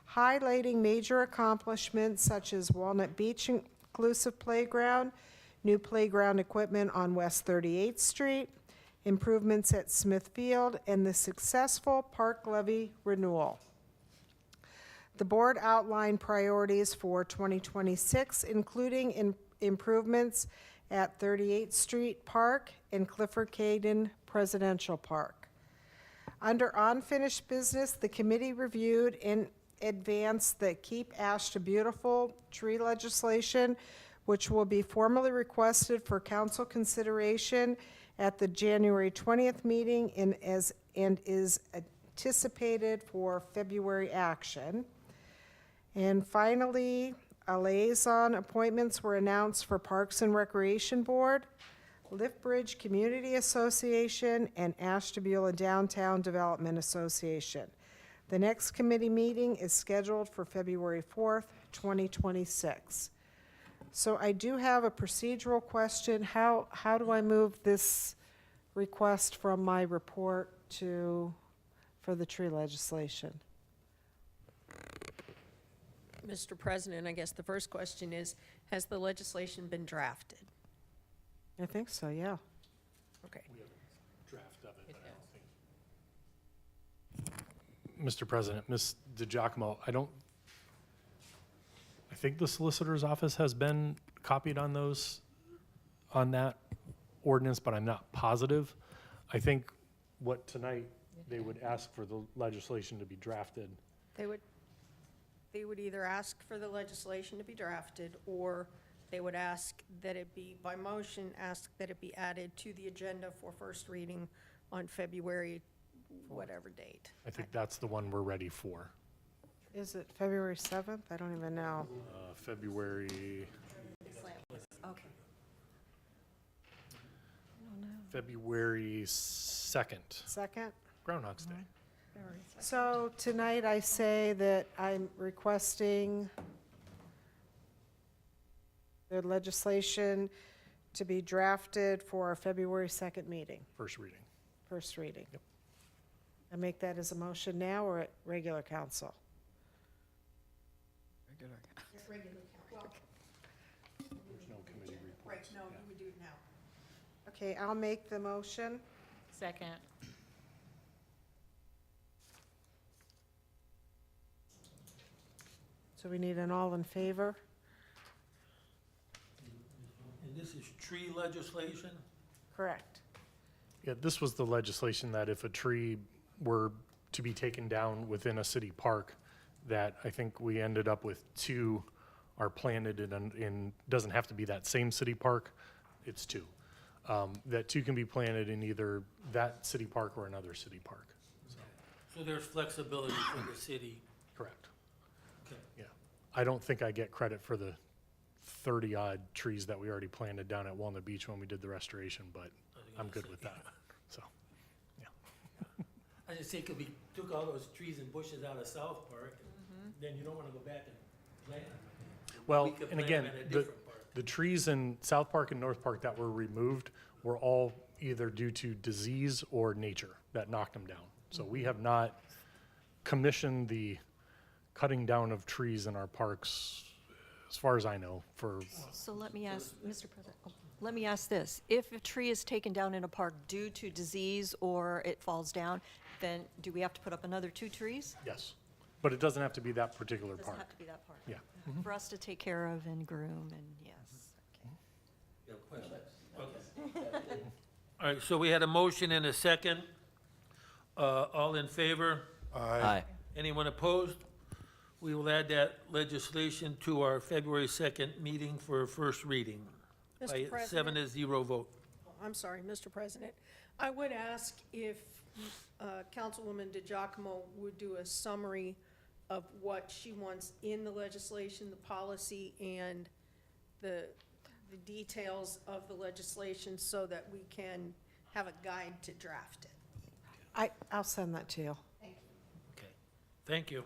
highlighting major accomplishments such as Walnut Beach Inclusive Playground, new playground equipment on West 38th Street, improvements at Smith Field, and the successful park levy renewal. The board outlined priorities for 2026, including improvements at 38th Street Park and Clifford Caden Presidential Park. Under unfinished business, the committee reviewed and advanced the Keep Ashta Beautiful tree legislation, which will be formally requested for council consideration at the January 20th meeting and is anticipated for February action. And finally, liaison appointments were announced for Parks and Recreation Board, Lift Bridge Community Association, and Ashtabula Downtown Development Association. The next committee meeting is scheduled for February 4th, 2026. So I do have a procedural question. How do I move this request from my report for the tree legislation? Mr. President, I guess the first question is, has the legislation been drafted? I think so, yeah. Okay. Draft of it, but I don't think. Mr. President, Ms. DiGiacomo, I think the solicitor's office has been copied on that ordinance, but I'm not positive. I think tonight, they would ask for the legislation to be drafted. They would either ask for the legislation to be drafted, or they would ask that it be, by motion, ask that it be added to the agenda for first reading on February whatever date. I think that's the one we're ready for. Is it February 7th? I don't even know. February, Okay. February 2nd, Second? Groundhog's Day. So tonight I say that I'm requesting the legislation to be drafted for our February 2nd meeting, First reading. first reading. Yep. I make that as a motion now or at regular council? There's no committee report. Right, no, you would do it now. Okay, I'll make the motion. Second. So we need an all in favor? And this is tree legislation? Correct. Yeah, this was the legislation that if a tree were to be taken down within a city park, that I think we ended up with two are planted doesn't have to be that same city park, it's two. That two can be planted in either that city park or another city park. So there's flexibility for the city. Correct. Okay. Yeah. I don't think I get credit for the 30-odd trees that we already planted down at Walnut Beach when we did the restoration, but I'm good with that. So, yeah. I just think if we took all those trees and bushes out of South Park, then you don't wanna go back and plant them. Well, We could and plant again, them in a the, different park. the trees in South Park and North Park that were removed were all either due to disease or nature that knocked them down. So we have not commissioned the cutting down of trees in our parks, as far as I know, for, So let me ask, Mr. President, let me ask this. If a tree is taken down in a park due to disease or it falls down, then do we have to put up another 2 trees? yes. But it doesn't have to be that particular Doesn't park. have to be that park. Yeah. For us to take care of and groom and, yes. You have a question? Okay. All right, so we had a motion and a second. All in favor? Aye. Anyone opposed? We will add that legislation to our February 2nd meeting for first reading. Mr. By President? 7-0 vote. I'm sorry, Mr. President. I would ask if Councilwoman DeGiacomo would do a summary of what she wants in the legislation, the policy, and the details of the legislation so that we can have a guide to draft it. I'll send that to you. Okay, thank you.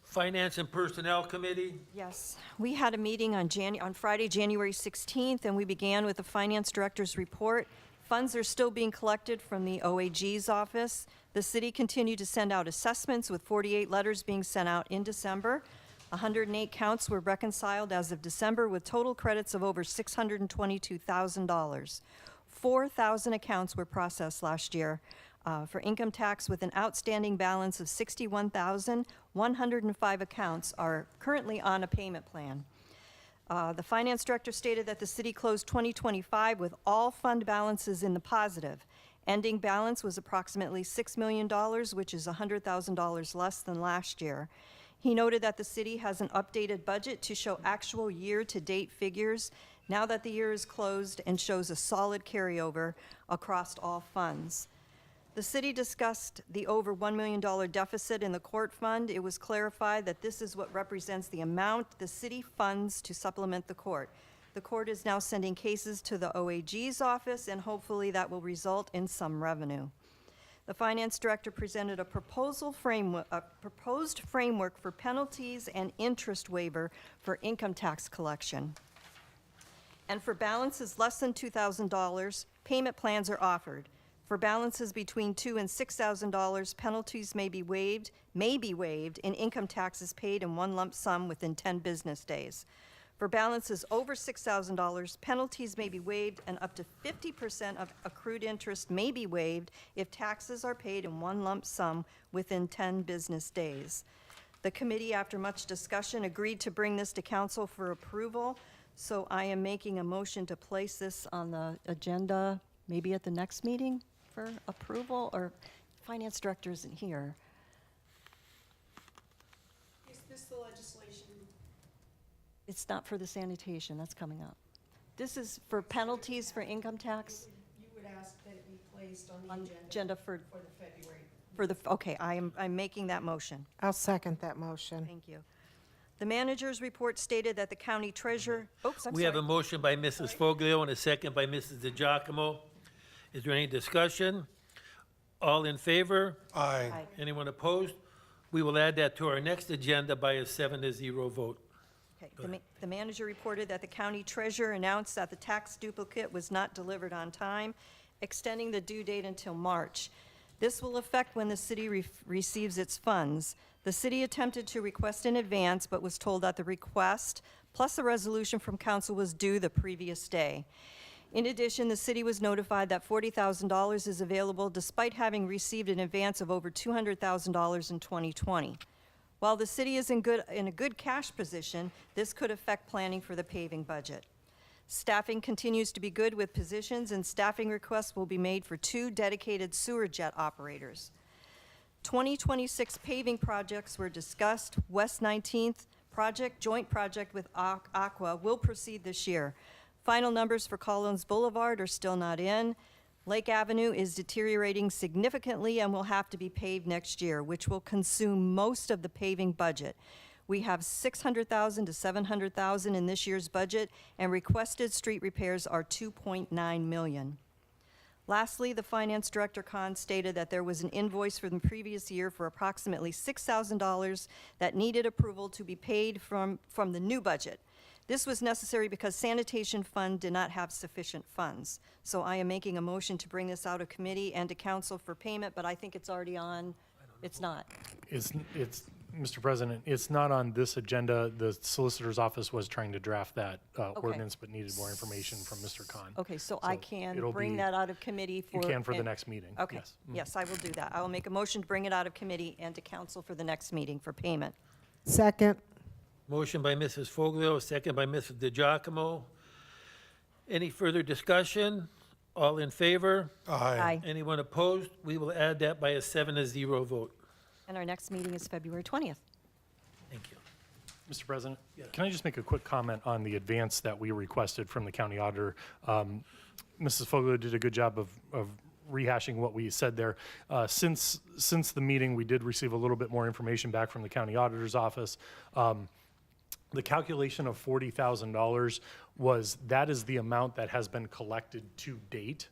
Finance and Personnel Committee, Yes, we had a meeting on Friday, January 16th, and we began with the Finance Director's report. Funds are still being collected from the OAG's office. The city continued to send out assessments, with 48 letters being sent out in December. 108 counts were reconciled as of December, with total credits of over $622,000. 4,000 accounts were processed last year for income tax, with an outstanding balance of 61,105 accounts are currently on a payment plan. The finance director stated that the city closed 2025 with all fund balances in the positive. Ending balance was approximately $6 million, which is $100,000 less than last year. He noted that the city has an updated budget to show actual year-to-date figures now that the year is closed, and shows a solid carryover across all funds. The city discussed the over $1 million deficit in the court fund. It was clarified that this is what represents the amount the city funds to supplement the court. The court is now sending cases to the OAG's office, and hopefully that will result in some revenue. The finance director presented a proposed framework for penalties and interest waiver for income tax collection. And for balances less than $2,000, payment plans are offered. For balances between $2,000 and $6,000, penalties may be waived, and income taxes paid in one lump sum within 10 business days. For balances over $6,000, penalties may be waived, and up to 50% of accrued interest may be waived if taxes are paid in one lump sum within 10 business days. The committee, after much discussion, agreed to bring this to council for approval, so I am making a motion to place this on the agenda, maybe at the next meeting for approval, or finance director isn't here. Is this the legislation? It's not for the sanitation, that's coming up. This is for penalties for income tax You would ask that it be placed on the on agenda agenda for for the February. okay, I'm making that motion. I'll second that motion. Thank you. The manager's report stated that the county treasurer, oops, I'm we have a sorry. motion by Mrs. Foglio and a second by Mrs. DeGiacomo. Is there any discussion? All in favor? Aye. Aye. Anyone opposed? We will add that to our next agenda by a 7-0 vote. Okay, the manager reported that the county treasurer announced that the tax duplicate was not delivered on time, extending the due date until March. This will affect when the city receives its funds. The city attempted to request in advance, but was told that the request, plus a resolution from council, was due the previous day. In addition, the city was notified that $40,000 is available despite having received an advance of over $200,000 in 2020. While the city is in a good cash position, this could affect planning for the paving budget. Staffing continues to be good with positions, and staffing requests will be made for 2 dedicated sewer jet operators. 2026 paving projects were discussed. West 19th project, joint project with Aqua, will proceed this year. Final numbers for Collins Boulevard are still not in. Lake Avenue is deteriorating significantly and will have to be paved next year, which will consume most of the paving budget. We have $600,000 to $700,000 in this year's budget, and requested street repairs are $2.9 million. Lastly, the finance director, Khan, stated that there was an invoice from the previous year for approximately $6,000 that needed approval to be paid from the new budget. This was necessary because sanitation fund did not have sufficient funds. So I am making a motion to bring this out of committee and to council for payment, but I think it's already on. It's not. It's, Mr. President, it's not on this agenda. The solicitor's office was trying to draft that ordinance, but needed more information from Mr. Khan. Okay, so I So can it'll bring be- that out of committee for. You can for the and- next meeting. Okay, yes. yes, I will do that. I will make a motion to bring it out of committee and to council for the next meeting for payment. Second. Motion by Mrs. Foglio, second by Mrs. DeGiacomo. Any further discussion? All in favor? Aye. Anyone opposed? We will add that by a 7-0 vote. And our next meeting is February 20th. Thank you. Mr. President, can I just make a quick comment on the advance that we requested from the county auditor? Mrs. Foglio did a good job of rehashing what we said there. Since the meeting, we did receive a little bit more information back from the county auditor's office. The calculation of $40,000 that is the amount that has been collected to date.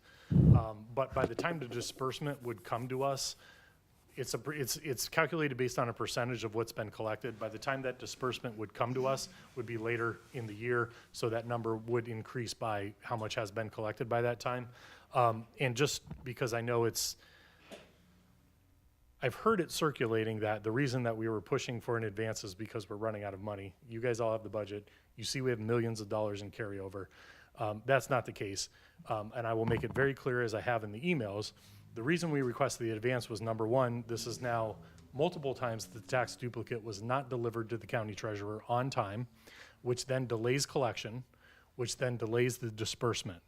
But by the time the disbursement would come to us, it's calculated based on a percentage of what's been collected. By the time that disbursement would come to us, would be later in the year, so that number would increase by how much has been collected by that time. And just because I know I've heard it circulating that the reason that we were pushing for an advance is because we're running out of money. You guys all have the budget. You see we have millions of dollars in carryover. That's not the case. And I will make it very clear, as I have in the emails, the reason we requested the advance was, number one, this is now multiple times the tax duplicate was not delivered to the county treasurer on time, which then delays collection, which then delays the disbursement.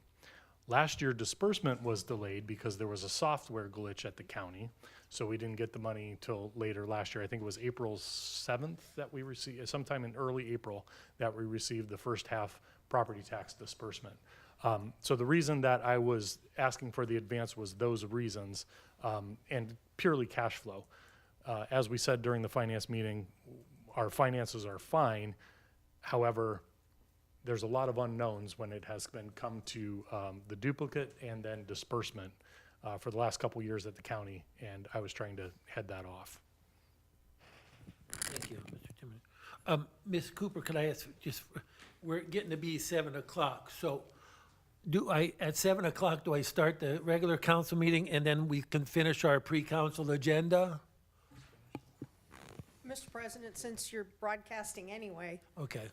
Last year, disbursement was delayed because there was a software glitch at the county, so we didn't get the money till later last year. I think it was April 7th that we received, sometime in early April, that we received the first half property tax disbursement. So the reason that I was asking for the advance was those reasons, and purely cash flow. As we said during the finance meeting, our finances are fine. However, there's a lot of unknowns when it has been come to the duplicate and then disbursement for the last couple years at the county, and I was trying to head that off. Thank you, Mr. Timoney. Ms. Cooper, could I ask, we're getting to be 7 o'clock, so at 7 o'clock, do I start the regular council meeting and then we can finish our pre-council agenda? Mr. President, since you're broadcasting anyway, Okay,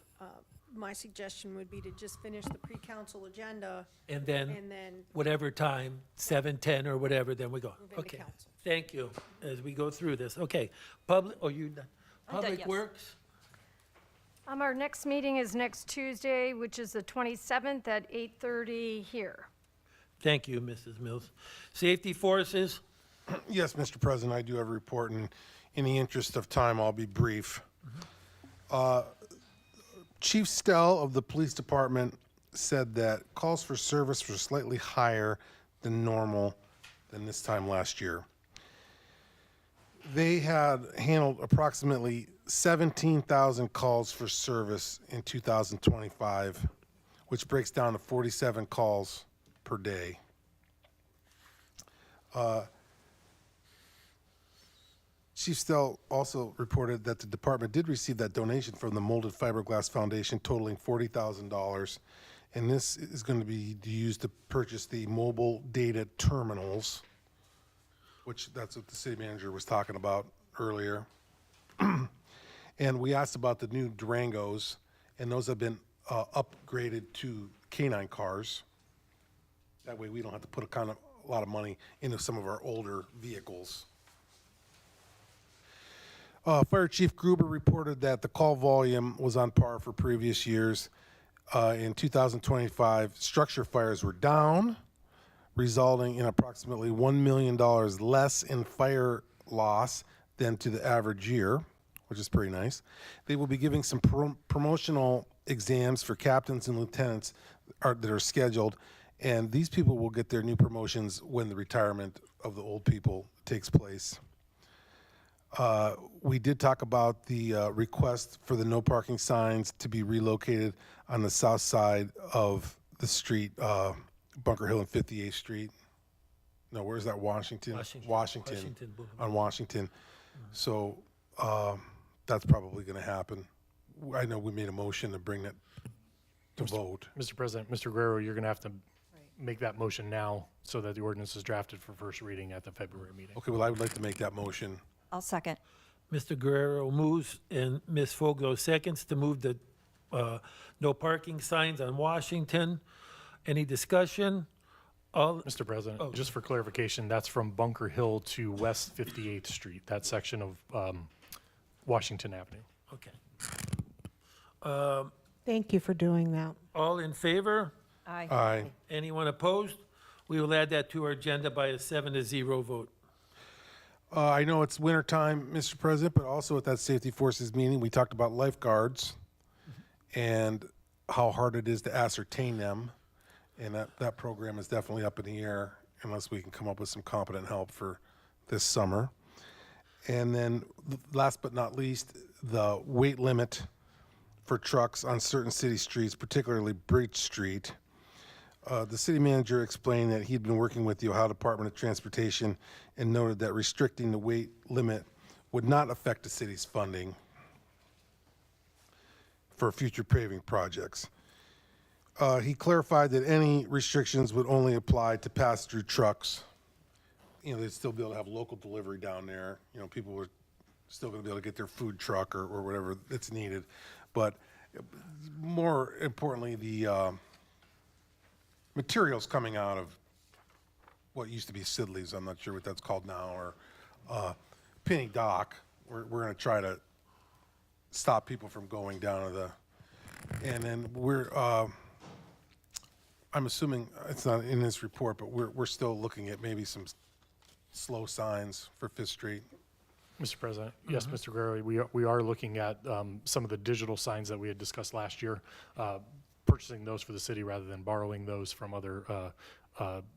my suggestion would be to just finish the pre-council agenda and then and then whatever time, 7, 10, or whatever, then we go. move into Okay, council. thank you, as we go through this. Okay, public, you done? I'm done, Public yes. Works? Our next meeting is next Tuesday, which is the 27th at 8:30 here. Thank you, Mrs. Mills. Safety Forces? Yes, Mr. President, I do have a report, and in the interest of time, I'll be brief. Chief Stell of the police department said that calls for service were slightly higher than normal than this time last year. They had handled approximately 17,000 calls for service in 2025, which breaks down to 47 calls per day. Chief Stell also reported that the department did receive that donation from the Molded Fiberglass Foundation totaling $40,000. And this is going to be used to purchase the mobile data terminals, which that's what the city manager was talking about earlier. And we asked about the new Durangos, and those have been upgraded to canine cars. That way we don't have to put a lot of money into some of our older vehicles. Fire Chief Gruber reported that the call volume was on par for previous years. In 2025, structure fires were down, resulting in approximately $1 million less in fire loss than to the average year, which is pretty nice. They will be giving some promotional exams for captains and lieutenants that are scheduled, and these people will get their new promotions when the retirement of the old people takes place. We did talk about the request for the no parking signs to be relocated on the south side of the street, Bunker Hill and 58th Street. No, where's that, Washington? Washington Boulevard. On Washington. So that's probably going to happen. I know we made a motion to bring that to vote. Mr. President, Mr. Guerrero, you're going to have to make that motion now so that the ordinance is drafted for first reading at the February meeting. Okay, well, I would like to make that motion. I'll second. Mr. Guerrero moves and Ms. Foglo seconds to move the no parking signs on Washington. Any discussion? All, Mr. President, just for clarification, that's from Bunker Hill to West 58th Street, that section of Washington Avenue. okay. Thank you for doing that. All in favor? Aye. Aye. Anyone opposed? We will add that to our agenda by a 7-0 vote. I know it's winter time, Mr. President, but also at that Safety Forces meeting, we talked about lifeguards and how hard it is to ascertain them. And that program is definitely up in the air unless we can come up with some competent help for this summer. And then last but not least, the weight limit for trucks on certain city streets, particularly Bridge Street. The city manager explained that he'd been working with the Ohio Department of Transportation and noted that restricting the weight limit would not affect the city's funding for future paving projects. He clarified that any restrictions would only apply to pass-through trucks. You know, they'd still be able to have local delivery down there. You know, people were still going to be able to get their food truck or whatever that's needed. But more importantly, the materials coming out of what used to be Sidley's, I'm not sure what that's called now, or Penny Dock. We're going to try to stop people from going down to the, and then I'm assuming it's not in this report, but we're still looking at maybe some slow signs for Fifth Street. Mr. President, yes, Mr. Guerrero, we are looking at some of the digital signs that we had discussed last year, purchasing those for the city rather than borrowing those from other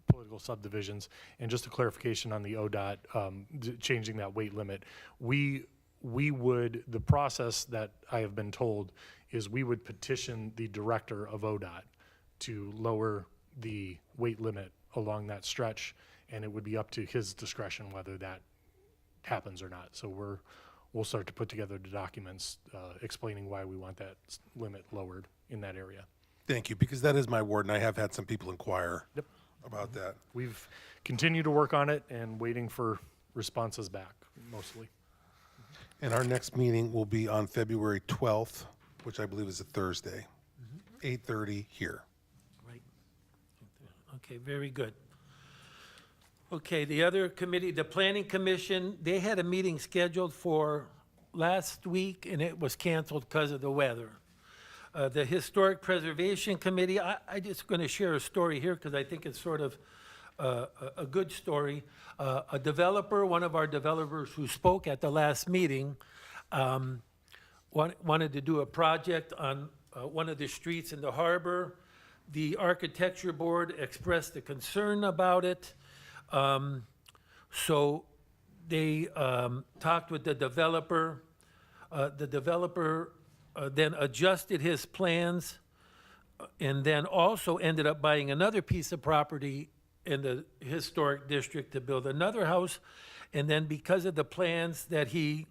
political subdivisions. And just a clarification on the ODOT, changing that weight limit. We would, the process that I have been told is we would petition the director of ODOT to lower the weight limit along that stretch, and it would be up to his discretion whether that happens or not. So we'll start to put together the documents explaining why we want that limit lowered in that area. Thank you, because that is my ward, and I have had some people inquire about that. We've continued to work on it and waiting for responses back, mostly. And our next meeting will be on February 12th, which I believe is a Thursday, 8:30 here. Right. Okay, very good. Okay, the other committee, the Planning Commission, they had a meeting scheduled for last week, and it was canceled because of the weather. The Historic Preservation Committee, I just going to share a story here because I think it's sort of a good story. A developer, one of our developers who spoke at the last meeting, wanted to do a project on one of the streets in the harbor. The Architecture Board expressed a concern about it. So they talked with the developer. The developer then adjusted his plans and then also ended up buying another piece of property in the historic district to build another house. And then because of the plans that he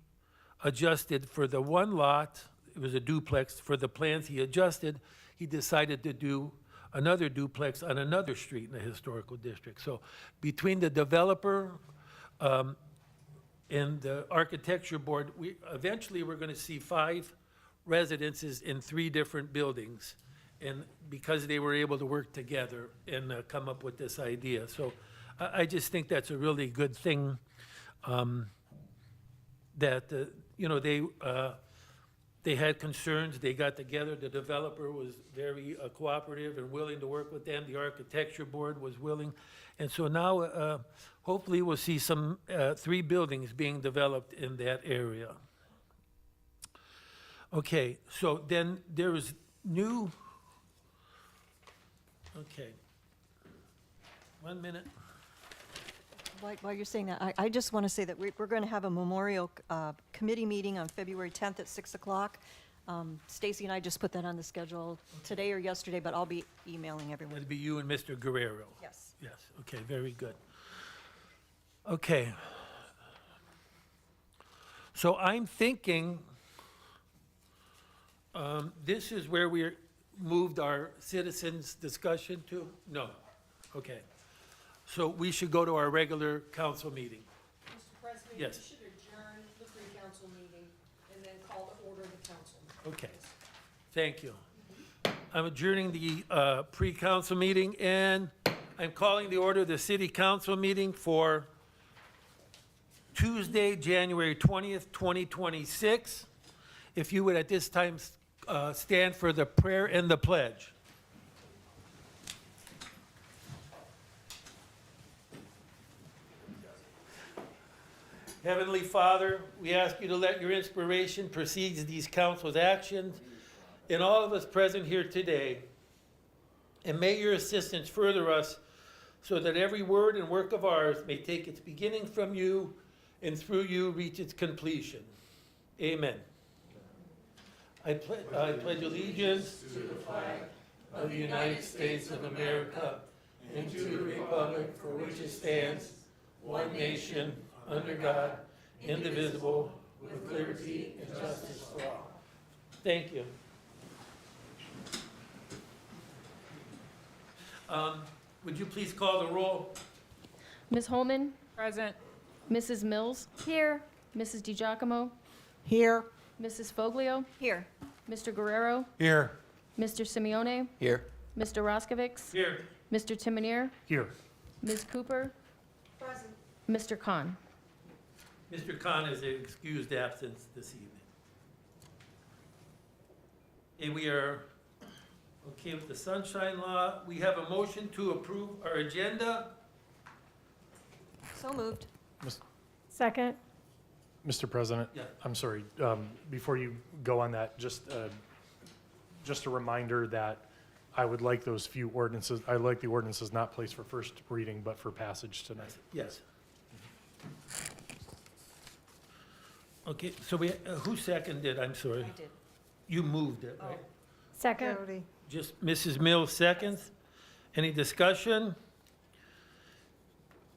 adjusted for the one lot, it was a duplex, for the plans he adjusted, he decided to do another duplex on another street in the historical district. So between the developer and the architecture board, eventually we're gonna see 5 residences in 3 different buildings. And because they were able to work together and come up with this idea. So I just think that's a really good thing, that, you know, they had concerns, they got together, the developer was very cooperative and willing to work with them, the architecture board was willing. And so now, hopefully we'll see some, 3 buildings being developed in that area. Okay, so then there is new, okay. 1 minute. While you're saying that, I just want to say that we're going to have a memorial committee meeting on February 10th at 6 o'clock. Stacy and I just put that on the schedule today or yesterday, but I'll be emailing everyone. It'd be you and Mr. Guerrero. Yes. Yes, okay, very good. Okay. So I'm thinking, this is where we moved our citizens' discussion to? No, okay. So we should go to our regular council meeting. Mr. President, Yes. you should adjourn the pre-council meeting and then call to order the council. Okay, thank you. I'm adjourning the pre-council meeting, and I'm calling the order of the city council meeting for Tuesday, January 20th, 2026. If you would at this time stand for the prayer and the pledge. Heavenly Father, we ask you to let your inspiration precede these council's actions and all of us present here today. And may your assistance further us so that every word and work of ours may take its beginning from you and through you reach its completion. Amen. I pledge allegiance to the flag of the United States of America and to the republic for which it stands, one nation, under God, indivisible, with liberty and justice for all. Thank you. Would you please call the roll? Ms. Holman? Present. Mrs. Mills? Here. Mrs. DiGiacomo? Here. Mrs. Foglio? Here. Mr. Guerrero? Here. Mr. Simeone? Here. Mr. Roskovich? Here. Mr. Timonier? Here. Ms. Cooper? Present. Mr. Khan? Mr. Khan is an excused absence this evening. And we are okay with the sunshine law. We have a motion to approve our agenda. So moved. Second? Mr. President? Yeah. I'm sorry, before you go on that, just a reminder that I would like those few ordinances, I like the ordinances not placed for first reading, but for passage tonight. Yes. Okay, so who seconded? I'm sorry. I did. You moved it, right? Second? Jody. Just Mrs. Mills seconds. Any discussion?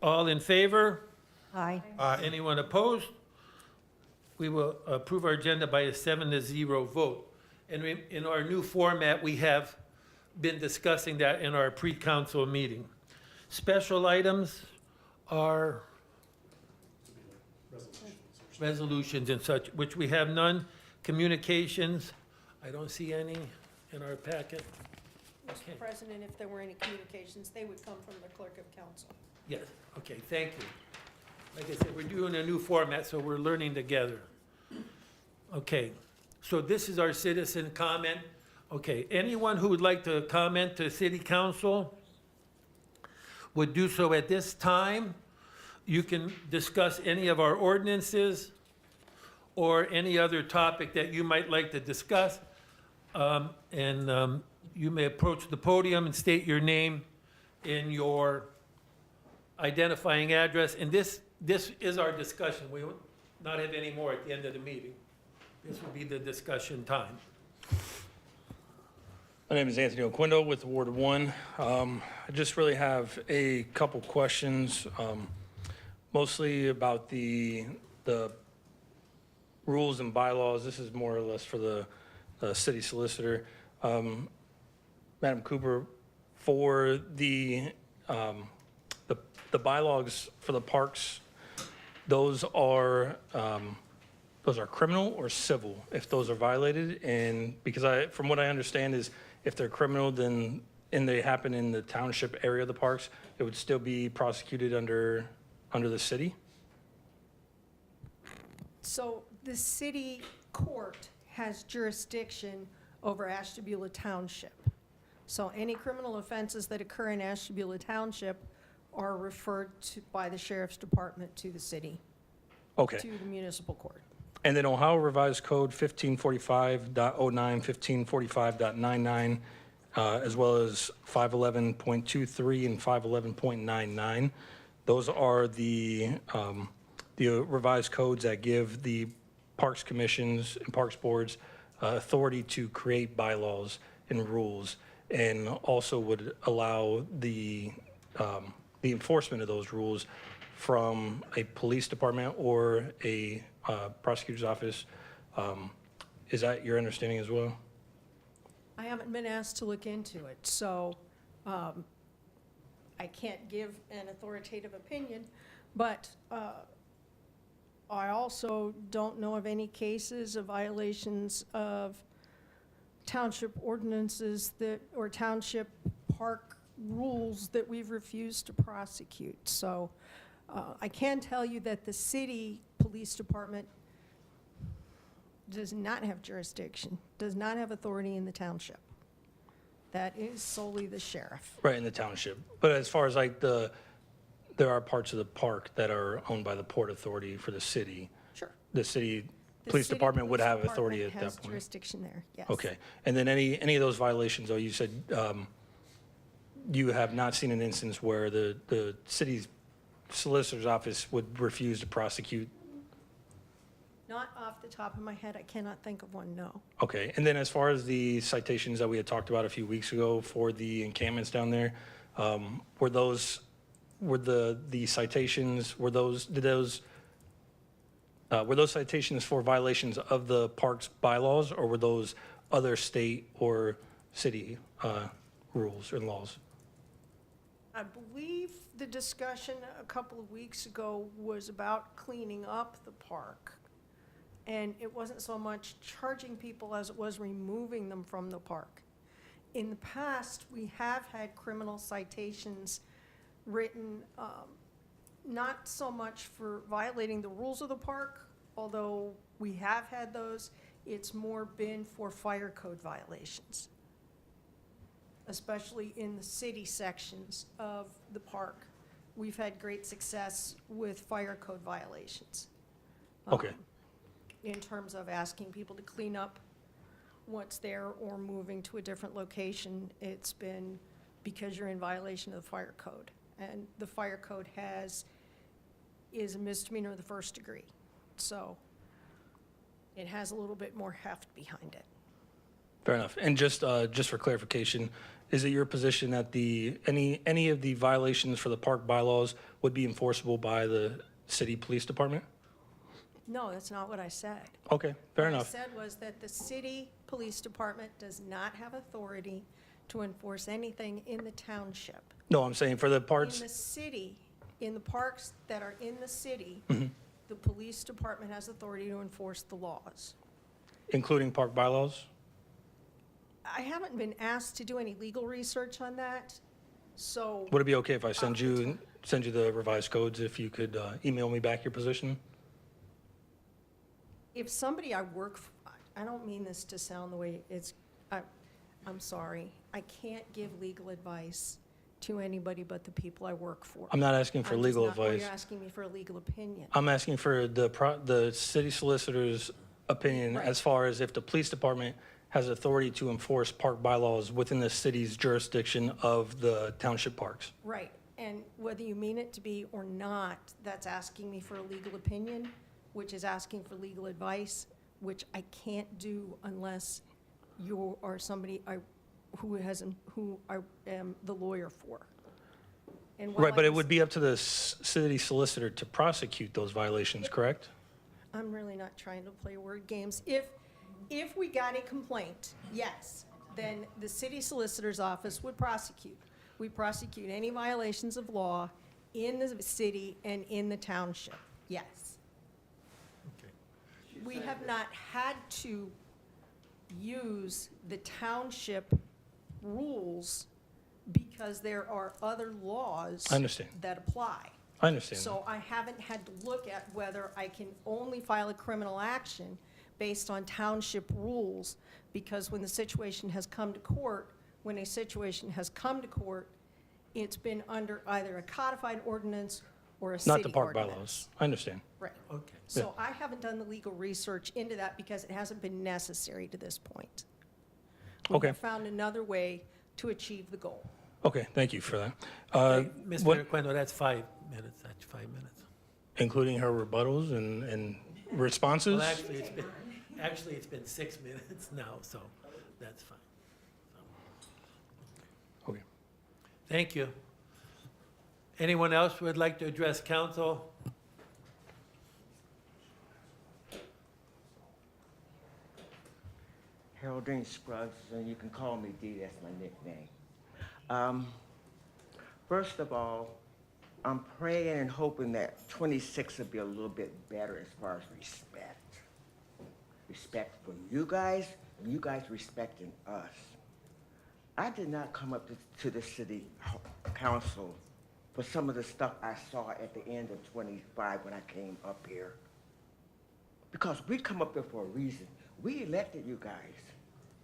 All in favor? Aye. Anyone opposed? We will approve our agenda by a 7-0 vote. And in our new format, we have been discussing that in our pre-council meeting. Special items are resolutions and such, which we have none. Communications, I don't see any in our packet. Okay. Mr. President, if there were any communications, they would come from the clerk of council. Yes, okay, thank you. Like I said, we're doing a new format, so we're learning together. Okay, so this is our citizen comment. Okay, anyone who would like to comment to city council would do so at this time. You can discuss any of our ordinances or any other topic that you might like to discuss. You may approach the podium and state your name and your identifying address. And this is our discussion. We will not have any more at the end of the meeting. This will be the discussion time. My name is Anthony Oquindo with Ward 1. I just really have a couple questions. Mostly about the rules and bylaws. This is more or less for the city solicitor. Madam Cooper, for the bylaws for the parks, those are criminal or civil if those are violated? And because from what I understand is if they're criminal, then, and they happen in the township area of the parks, it would still be prosecuted under the city? So the city court has jurisdiction over Ashtabula Township. So any criminal offenses that occur in Ashtabula Township are referred to by the sheriff's department to the city, Okay. to the municipal court. And then Ohio Revised Code 1545.09, 1545.99, as well as 511.23 and 511.99. Those are the revised codes that give the parks commissions and parks boards authority to create bylaws and rules, and also would allow the enforcement of those rules from a police department or a prosecutor's office. Is that your understanding as well? I haven't been asked to look into it, so I can't give an authoritative opinion, but I also don't know of any cases of violations of township ordinances that, or township park rules that we've refused to prosecute. So I can tell you that the city police department does not have jurisdiction, does not have authority in the township. That is solely the sheriff. Right, in the township. But as far as like there are parts of the park that are owned by the Port Authority for the city. Sure. The city The police city department would police have authority at department that has point. jurisdiction there, yes. Okay. And then any of those violations, though, you said you have not seen an instance where the city's solicitor's office would refuse to prosecute? Not off the top of my head, I cannot think of one, no. Okay. And then as far as the citations that we had talked about a few weeks ago for the encampments down there, were the citations, were those citations for violations of the park's bylaws, or were those other state or city rules and laws? I believe the discussion a couple of weeks ago was about cleaning up the park. And it wasn't so much charging people as it was removing them from the park. In the past, we have had criminal citations written, not so much for violating the rules of the park, although we have had those. It's more been for fire code violations, especially in the city sections of the park. We've had great success with fire code violations. Okay. In terms of asking people to clean up what's there or moving to a different location, it's been because you're in violation of the fire code. And the fire code is a misdemeanor of the first degree. So it has a little bit more heft behind it. Fair enough. And just for clarification, is it your position that any of the violations for the park bylaws would be enforceable by the city police department? No, that's not what I said. Okay, fair What I enough. said was that the city police department does not have authority to enforce anything in the township. No, I'm saying for the In parts, the city, in the parks that are in the city, Mm-hmm. the police department has authority to enforce the laws. including park bylaws? I haven't been asked to do any legal research on that, so Would it be okay if I send you the revised codes, if you could email me back your position? if somebody I work, I don't mean this to sound the way it's, I'm sorry. I can't give legal advice to anybody but the people I work for. I'm not asking for I'm just legal not- oh, advice. You're asking me for a legal opinion. I'm asking for the city solicitor's opinion Right. as far as if the police department has authority to enforce park bylaws within the city's jurisdiction of the township parks. Right, and whether you mean it to be or not, that's asking me for a legal opinion, which is asking for legal advice, which I can't do unless you are somebody who I am the lawyer for. And while Right, but I it can would be up to the city solicitor to prosecute those violations, correct? I'm really not trying to play word games. If we got a complaint, yes, then the city solicitor's office would prosecute. We prosecute any violations of law in the city and in the township, yes. We have not had to use the township rules because there are other laws I understand. that apply. I understand. So I haven't had to look at whether I can only file a criminal action based on township rules, because when the situation has come to court, it's been under either a codified ordinance or a city Not ordinance. the park bylaws. I understand. Right. Okay. So I haven't done the legal research into that because it hasn't been necessary to this point. We Okay. have found another way to achieve the goal. Okay, thank you for that. Mr. what- Requendo, that's 5 minutes, that's 5 minutes. Including her rebuttals and responses? Well, actually, it's been 6 minutes now, so that's fine. Okay. Thank you. Anyone else who would like to address council? Haroldine Scruggs, and you can call me D, that's my nickname. First of all, I'm praying and hoping that 26 will be a little bit better as far as respect. Respect for you guys, and you guys respecting us. I did not come up to the city council for some of the stuff I saw at the end of 25 when I came up here. Because we come up here for a reason. We elected you guys.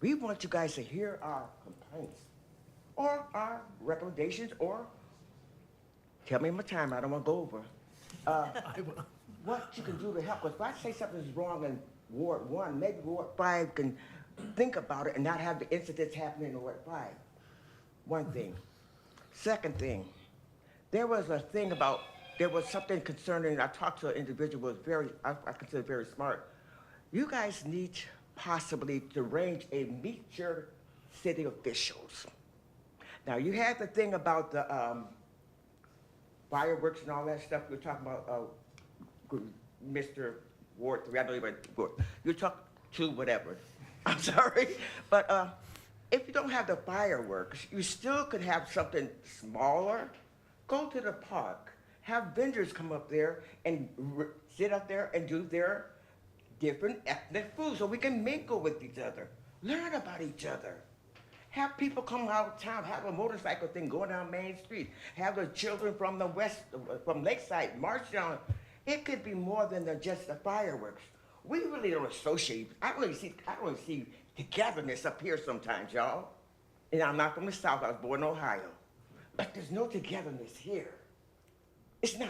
We want you guys to hear our complaints or our recommendations, or tell me my time, I don't want to go over. What you can do to help us. If I say something's wrong in Ward 1, maybe Ward 5 can think about it and not have the incidents happening in Ward 5. One thing. Second thing, there was something concerning, I talked to an individual who was I consider very smart. You guys need possibly to arrange a meet your city officials. Now, you had the thing about the fireworks and all that stuff. You were talking about Mr. Ward 3. I know you talk to whatever. I'm sorry. But if you don't have the fireworks, you still could have something smaller. Go to the park. Have vendors come up there and sit up there and do their different ethnic food so we can mingle with each other. Learn about each other. Have people come out of town, have a motorcycle thing going down Main Street. Have the children from the west, from Lakeside, march down. It could be more than just the fireworks. We really don't associate. I don't really see togetherness up here sometimes, y'all. And I'm not from the South, I was born in Ohio. But there's no togetherness here. It's not.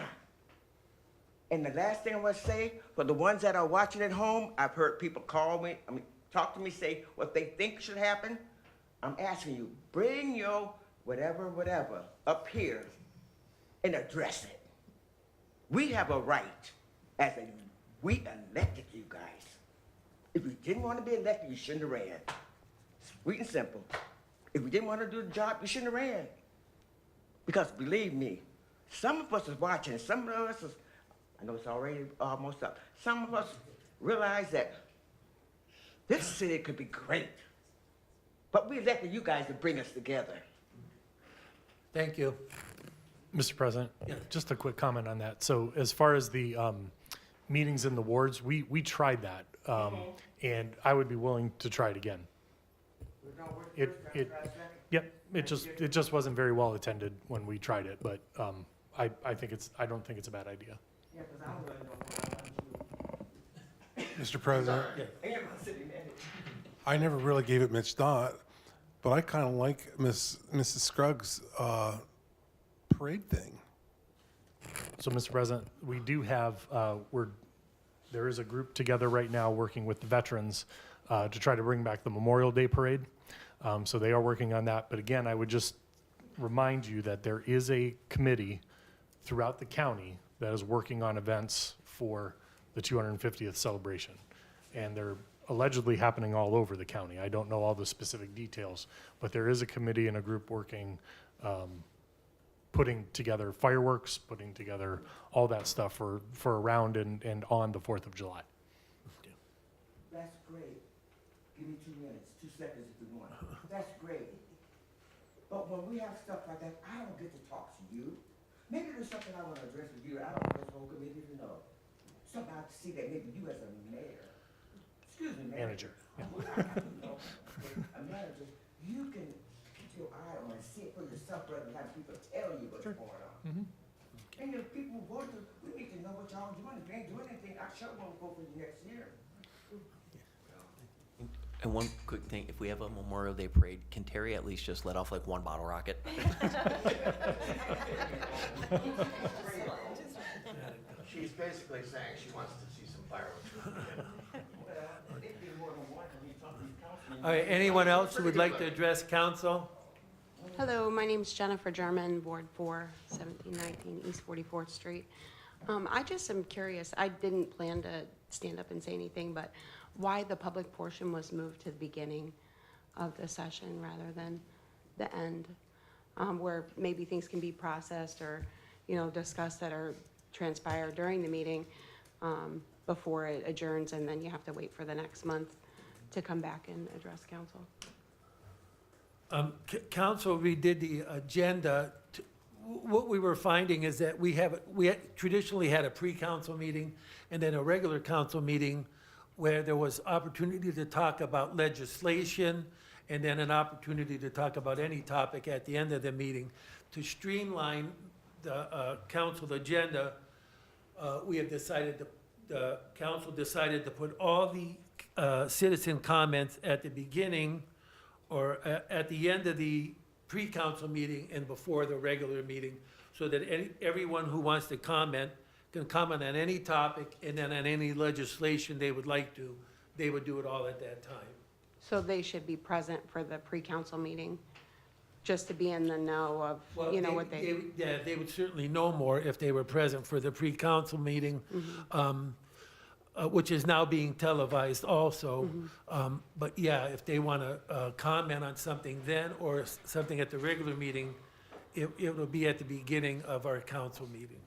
And the last thing I want to say, for the ones that are watching at home, I've heard people talk to me, say what they think should happen. I'm asking you, bring your whatever up here and address it. We have a right, we elected you guys. If you didn't want to be elected, you shouldn't have ran. Sweet and simple. If you didn't want to do the job, you shouldn't have ran. Because believe me, some of us is watching, some of us is, I know it's already almost up. Some of us realize that this city could be great. But we elected you guys to bring us together. Thank you. Mr. President, Yeah. just a quick comment on that. So as far as the meetings in the wards, we tried that, and I would be willing to try it again. Yep, it just wasn't very well attended when we tried it, but I don't think it's a bad idea. Mr. President, I never really gave it much thought, but I kind of like Mrs. Scruggs' parade thing. So, Mr. President, we do have, there is a group together right now working with the veterans to try to bring back the Memorial Day Parade. So they are working on that. But again, I would just remind you that there is a committee throughout the county that is working on events for the 250th celebration. And they're allegedly happening all over the county. I don't know all the specific details, but there is a committee and a group working putting together fireworks, putting together all that stuff for around and on the 4th of July. That's great. Give me 2 minutes, 2 seconds if you want. That's great. But when we have stuff like that, I don't get to talk to you. Maybe there's something I want to address with you. I don't know this whole committee to know. Something I see that maybe you as a mayor, excuse me, Manager. Yeah. A manager, you can keep your eye on and see it for yourself rather than have people tell you what's going on. And if people vote, we need to know what y'all doing. If you ain't doing anything, I sure won't vote for you next year. And one quick thing, if we have a Memorial Day parade, can Terry at least just let off like one bottle rocket? She's basically saying she wants to see some fireworks. All right, anyone else who would like to address council? Hello, my name's Jennifer German, Ward 4, 1719 East 44th Street. I just am curious, I didn't plan to stand up and say anything, but why the public portion was moved to the beginning of the session rather than the end, where maybe things can be processed or, discussed that are transpired during the meeting before it adjourns, and then you have to wait for the next month to come back and address council. Council redid the agenda. What we were finding is that we traditionally had a pre-council meeting and then a regular council meeting where there was opportunity to talk about legislation and then an opportunity to talk about any topic at the end of the meeting. To streamline the council agenda, we have decided, the council decided to put all the citizen comments at the beginning or at the end of the pre-council meeting and before the regular meeting, so that everyone who wants to comment can comment on any topic, and then on any legislation they would like to, they would do it all at that time. So they should be present for the pre-council meeting, just to be in the know of, Well, what they. Yeah, they would certainly know more if they were present for the pre-council meeting, which is now being televised also. But yeah, if they want to comment on something then or something at the regular meeting, it will be at the beginning of our council meeting.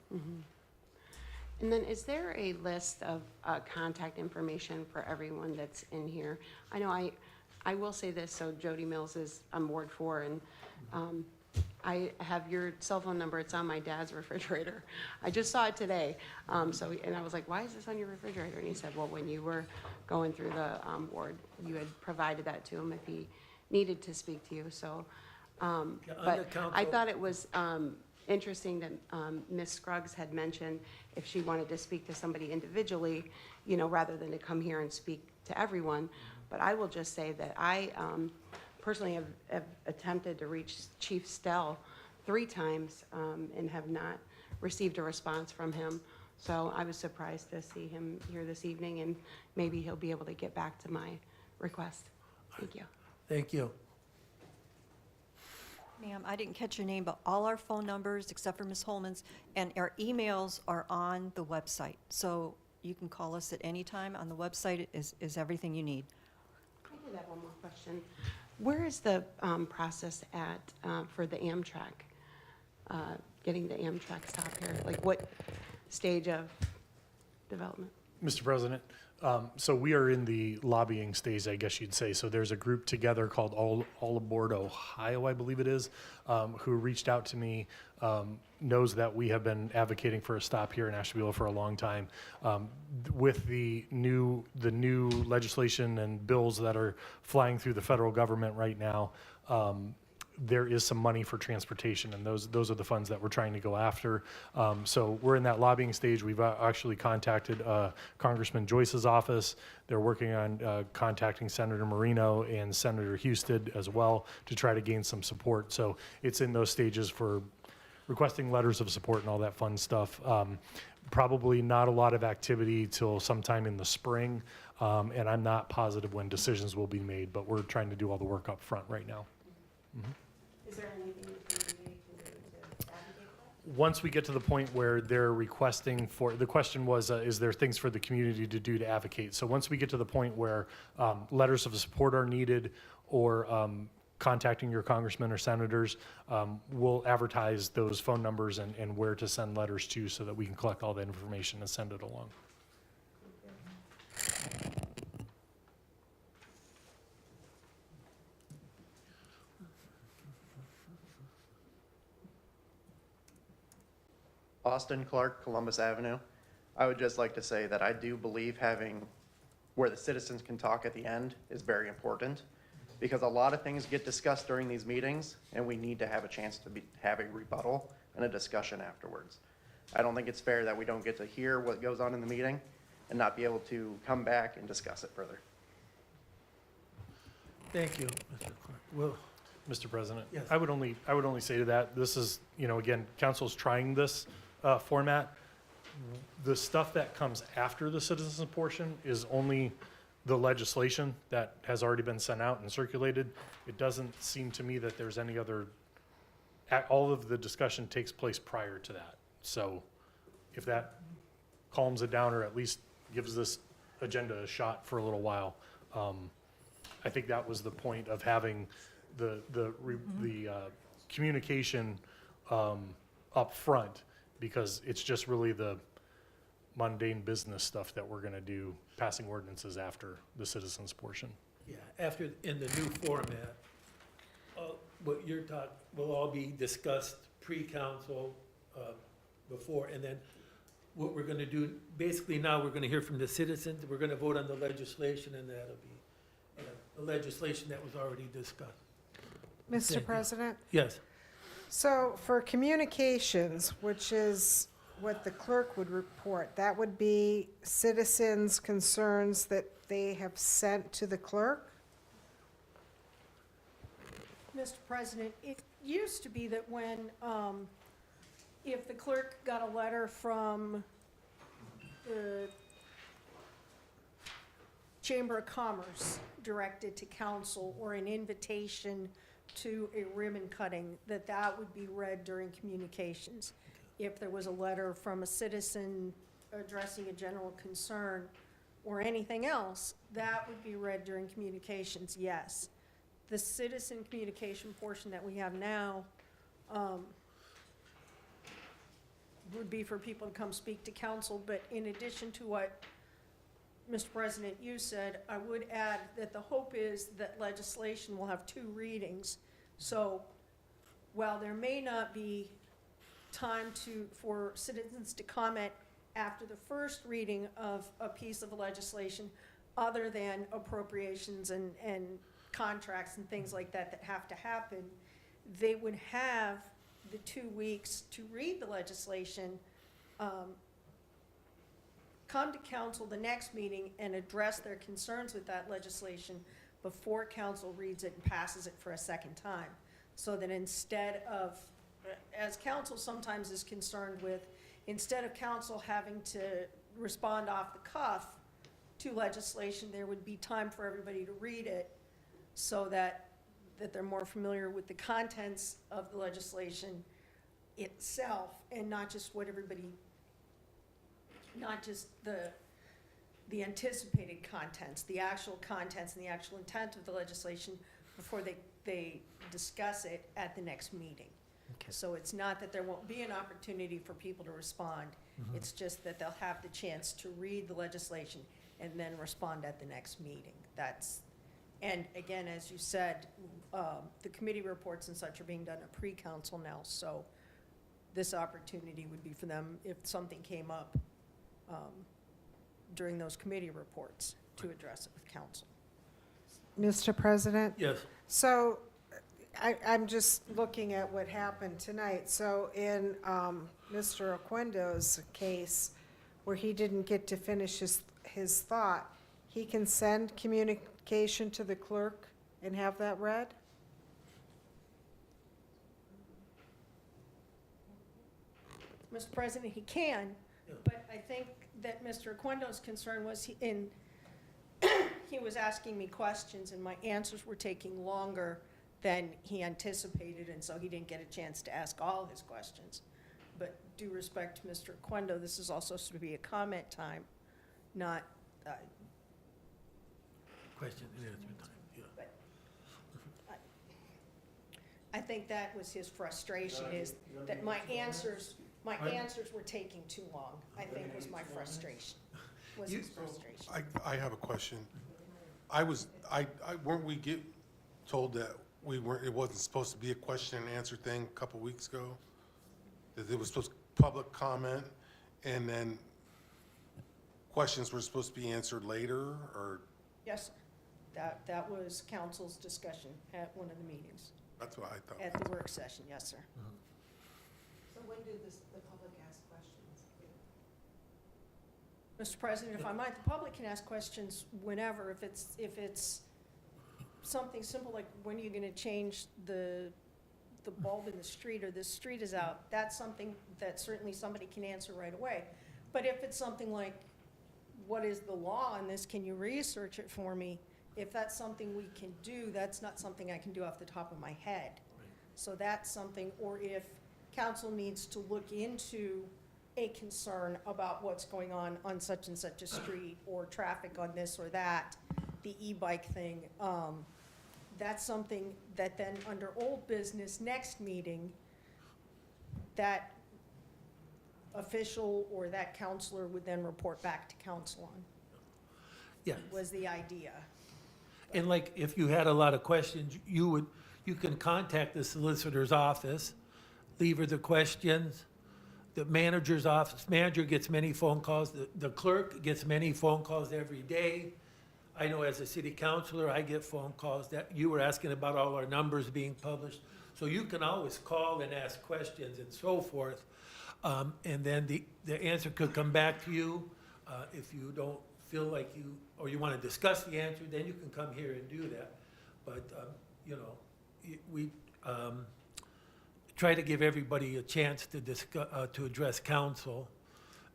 And then is there a list of contact information for everyone that's in here? I know I will say this, so Jody Mills is on Ward 4, and I have your cell phone number. It's on my dad's refrigerator. I just saw it today. And I was like, why is this on your refrigerator? And he said, well, when you were going through the ward, you had provided that to him if he needed to speak to you. So, but I thought it was interesting that Ms. Scruggs had mentioned if she wanted to speak to somebody individually, rather than to come here and speak to everyone. But I will just say that I personally have attempted to reach Chief Stell 3 times and have not received a response from him. So I was surprised to see him here this evening, and maybe he'll be able to get back to my request. Thank you. Thank you. Ma'am, I didn't catch your name, but all our phone numbers, except for Ms. Holman's, and our emails are on the website. So you can call us at any time. On the website is everything you need. I did have one more question. Where is the process at for the Amtrak, getting the Amtrak stop here? Like what stage of development? Mr. President, so we are in the lobbying stage, I guess you'd say. So there's a group together called All Aboard Ohio, I believe it is, who reached out to me, knows that we have been advocating for a stop here in Ashtabula for a long time. With the new legislation and bills that are flying through the federal government right now, there is some money for transportation, and those are the funds that we're trying to go after. So we're in that lobbying stage. We've actually contacted Congressman Joyce's office. They're working on contacting Senator Marino and Senator Houston as well to try to gain some support. So it's in those stages for requesting letters of support and all that fun stuff. Probably not a lot of activity till sometime in the spring, and I'm not positive when decisions will be made, but we're trying to do all the work up front right now. Is there anything that you can do to advocate for? Once we get to the point where they're requesting for, the question was, is there things for the community to do to advocate? So once we get to the point where letters of support are needed or contacting your congressmen or senators. We'll advertise those phone numbers and where to send letters to so that we can collect all that information and send it along. Austin Clark, Columbus Avenue. I would just like to say that I do believe having where the citizens can talk at the end is very important, because a lot of things get discussed during these meetings, and we need to have a chance to have a rebuttal and a discussion afterwards. I don't think it's fair that we don't get to hear what goes on in the meeting and not be able to come back and discuss it further. Thank you, Mr. Clark. Well, Mr. President? Yes. I would only say to that, this is, again, council's trying this format. The stuff that comes after the citizens portion is only the legislation that has already been sent out and circulated. It doesn't seem to me that there's any other, all of the discussion takes place prior to that. So if that calms it down or at least gives this agenda a shot for a little while, I think that was the point of having the communication up front, because it's just really the mundane business stuff that we're going to do, passing ordinances after the citizens portion. yeah, after, in the new format, what you're talking, will all be discussed pre-council, before, and then what we're gonna do, basically now we're gonna hear from the citizens, we're gonna vote on the legislation, and that'll be the legislation that was already discussed. Thank Mr. you. President? Yes, So for communications, which is what the clerk would report, that would be citizens' concerns that they have sent to the clerk? Mr. President, it used to be that when, if the clerk got a letter from the Chamber of Commerce directed to council, or an invitation to a ribbon cutting, that would be read during communications. If there was a letter from a citizen addressing a general concern or anything else, that would be read during communications, yes. The citizen communication portion that we have now would be for people to come speak to council, but in addition to what Mr. President, you said, I would add that the hope is that legislation will have 2 readings. So while there may not be time for citizens to comment after the first reading of a piece of legislation, other than appropriations and contracts and things like that that have to happen, they would have the 2 weeks to read the legislation, come to council the next meeting and address their concerns with that legislation before council reads it and passes it for a second time. So that instead of, as council sometimes is concerned with, instead of council having to respond off the cuff to legislation, there would be time for everybody to read it so that they're more familiar with the contents of the legislation itself, and not just what everybody, not just the anticipated contents, the actual contents and the actual intent of the legislation before they discuss it at the next meeting. Okay. So it's not that there won't be an opportunity for people to respond, it's just that they'll have the chance to read the legislation and then respond at the next meeting. And again, as you said, the committee reports and such are being done at pre-council now, so this opportunity would be for them, if something came up during those committee reports, to address it with council. Mr. President? yes. So I'm just looking at what happened tonight. So in Mr. Oquendo's case, where he didn't get to finish his thought, he can send communication to the clerk and have that read? Mr. President, he can, but I think that Mr. Oquendo's concern was he was asking me questions and my answers were taking longer than he anticipated, and so he didn't get a chance to ask all his questions. But due respect to Mr. Oquendo, this is also supposed to be a comment time, not, Question and answer time, yeah. but think that was his frustration, is that my answers were taking too long, I think was my frustration, was his frustration. I have a question. Weren't we told that it wasn't supposed to be a question and answer thing a couple weeks ago? That it was supposed public comment, and then questions were supposed to be answered later, or? Yes, sir. That was council's discussion at one of the meetings, That's what I thought. at the work session, yes, sir. So when do the public ask questions? Mr. President, if I might, the public can ask questions whenever, if it's something simple like, when are you gonna change the bulb in the street, or the street is out, that's something that certainly somebody can answer right away. But if it's something like, what is the law on this, can you research it for me? If that's something we can do, that's not something I can do off the top of my head. So that's something, or if council needs to look into a concern about what's going on such and such a street, or traffic on this or that, the e-bike thing, that's something that then under old business, next meeting, that official or that counselor would then report back to council on, Yeah. was the idea. And like, if you had a lot of questions, you can contact the solicitor's office, leave her the questions. The manager's office, manager gets many phone calls, the clerk gets many phone calls every day. I know as a city councilor, I get phone calls that you were asking about all our numbers being published. So you can always call and ask questions and so forth. And then the answer could come back to you. If you don't feel like or you want to discuss the answer, then you can come here and do that. But, we try to give everybody a chance to to address council.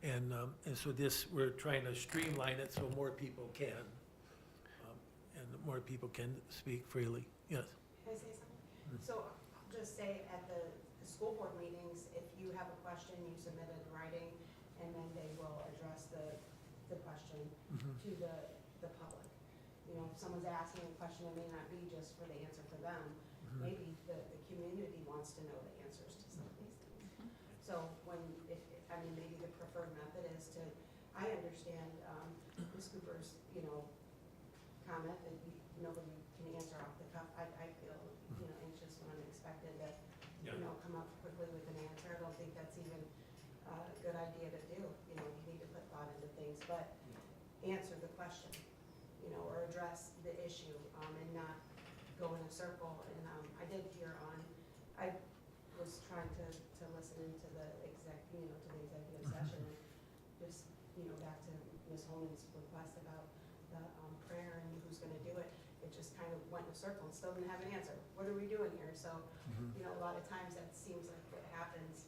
And so we're trying to streamline it so more people can. And more people can speak freely. Yes. Can I say something? So just say at the school board meetings, if you have a question, you submit it in writing, and then they will address the question to the public. You know, if someone's asking a question, it may not be just for the answer for them. Maybe the community wants to know the answers to some of these things. So maybe the preferred method is I understand Ms. Cooper's, comment that nobody can answer off the cuff. I feel, anxious when I'm expected to, come up quickly with an answer. I don't think that's even a good idea to do. You need to put thought into things, but answer the question, or address the issue, and not go in a circle. And I did hear I was trying to listen into the executive session, and just, back to Ms. Holman's request about the prayer and who's gonna do it. It just kind of went in a circle and still didn't have an answer. What are we doing here? So, a lot of times that seems like what happens,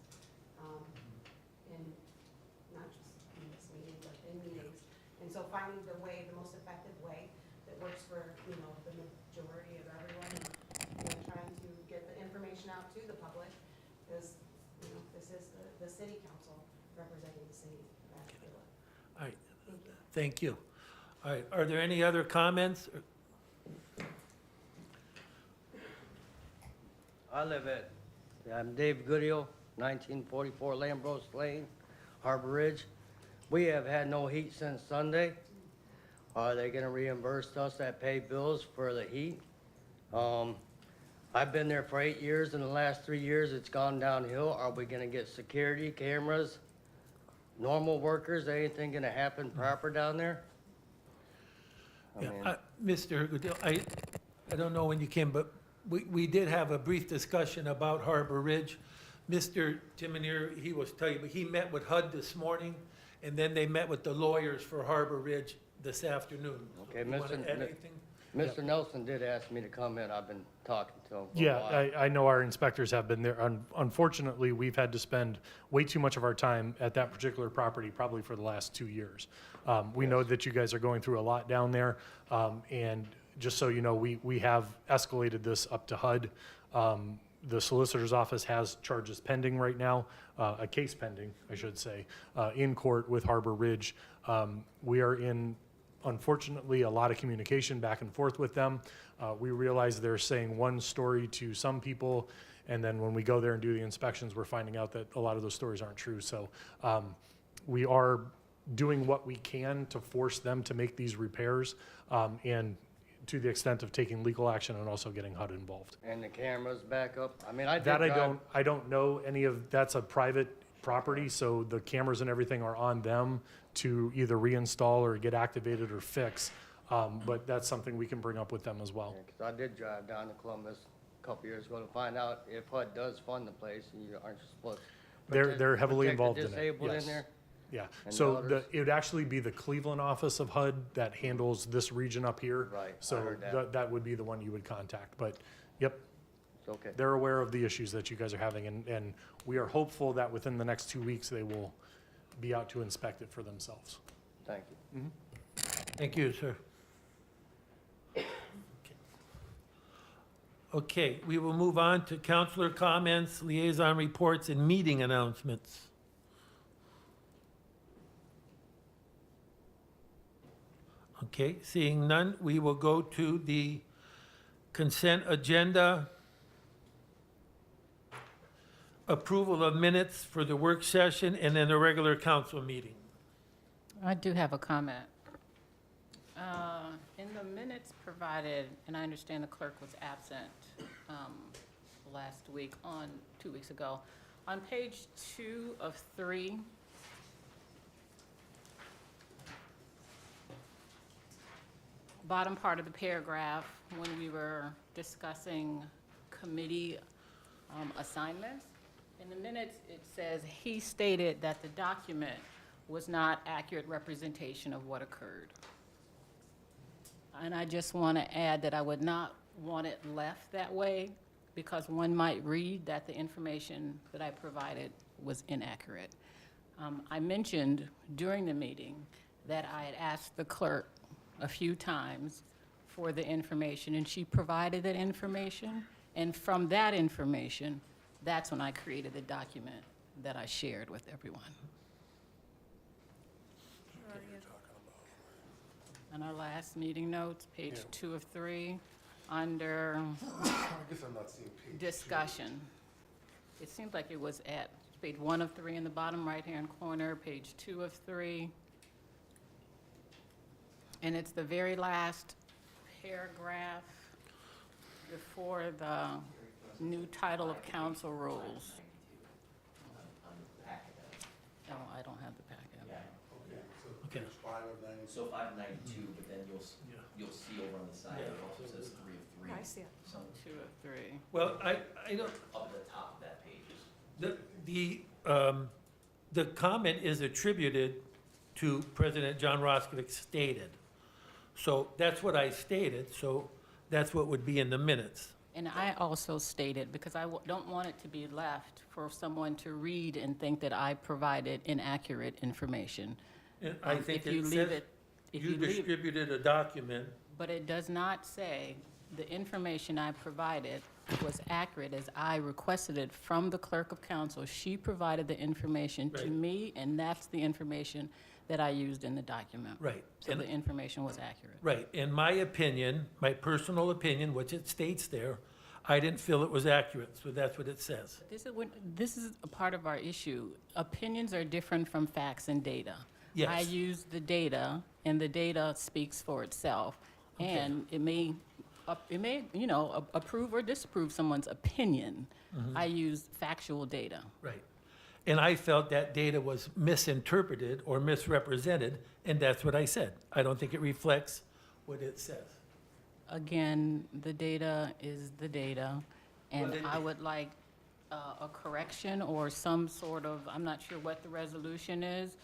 in, not just in this meeting, but in meetings. And so finding the most effective way that works for, the majority of everyone, and, trying to get the information out to the public, because, this is the city council representing the city of Ashtabula. All right. Thank you. All right. Are there any other comments? I'm Dave Goodale, 1944 Lambros Lane, Harbor Ridge. We have had no heat since Sunday. Are they gonna reimburse us that pay bills for the heat? I've been there for 8 years. In the last 3 years, it's gone downhill. Are we gonna get security cameras? Normal workers, anything gonna happen proper down there? Yeah, Mr. Goodell, I don't know when you came, but we did have a brief discussion about Harbor Ridge. Mr. Timonier, he was telling you, but he met with HUD this morning, and then they met with the lawyers for Harbor Ridge this afternoon. Okay, You wanna add anything? Mr. Nelson did ask me to come in. I've been talking to him for a Yeah, while. I know our inspectors have been there. Unfortunately, we've had to spend way too much of our time at that particular property, probably for the last 2 years. We know that you guys are going through a lot down there, and just so you know, we have escalated this up to HUD. The solicitor's office has charges pending right now, a case pending, I should say, in court with Harbor Ridge. We are in, unfortunately, a lot of communication back and forth with them. We realize they're saying one story to some people And then when we go there and do the inspections, we're finding out that a lot of those stories aren't true. So we are doing what we can to force them to make these repairs, and to the extent of taking legal action and also getting HUD involved. And the cameras back up. I mean, I did That drive. I don't know any of, that's a private property, so the cameras and everything are on them to either reinstall or get activated or fix. But that's something we can bring up with them as well. Because I did drive down to Columbus a couple years ago to find out if HUD does fund the place, and you aren't supposed to. They're heavily protect the involved in it, disabled in yes. there? Yeah, And so the others? it would actually be the Cleveland office of HUD that handles this region up here. Right, I So heard that. that would be the one you would contact, but, yep, It's okay. they're aware of the issues that you guys are having, and we are hopeful that within the next 2 weeks, they will be out to inspect it for themselves. Thank you. Thank you, sir. Okay, we will move on to counselor comments, liaison reports, and meeting announcements. Okay, seeing none, we will go to the consent agenda. Approval of minutes for the work session and then the regular council meeting. I do have a comment. In the minutes provided, and I understand the clerk was absent last week, 2 weeks ago, on page 2 of 3, bottom part of the paragraph, when we were discussing committee assignments, in the minutes, it says, "He stated that the document was not accurate representation of what occurred." And I just want to add that I would not want it left that way, because one might read that the information that I provided was inaccurate. I mentioned during the meeting that I had asked the clerk a few times for the information, and she provided that information. And from that information, that's when I created the document that I shared with everyone. On our last meeting notes, page 2 of 3, under I guess I'm not seeing page. discussion. It seems like it was at page 1 of 3 in the bottom right-hand corner, page 2 of 3. And it's the very last paragraph before the new title of council rules. On the packet. No, I don't have the packet. Yeah. Okay. So 592, but then you'll see over on the side, it also says 3 of 3. I see it. So 2 of 3. Well, I don't, Up at the top of that page the comment is attributed to President John Roskovic stated. So that's what I stated, so that's what would be in the minutes. And I also stated, because I don't want it to be left for someone to read and think that I provided inaccurate information. And I think If you it leave says it, if you you leave, distributed a document. but it does not say the information I provided was accurate as I requested it from the clerk of council. She provided the information to Right. me, and that's the information that I used in the document. Right. So And- the information was accurate. Right, in my opinion, my personal opinion, which it states there, I didn't feel it was accurate, so that's what it says. This is a part of our issue. Opinions are different from facts and data. Yes. I use the data, and the data speaks for itself. Okay. And it may, approve or disapprove someone's opinion. Mm-hmm. I use factual data. Right. And I felt that data was misinterpreted or misrepresented, and that's what I said. I don't think it reflects what it says. Again, the data is the data, and Well, then- I would like a correction or some sort of, I'm not sure what the resolution is,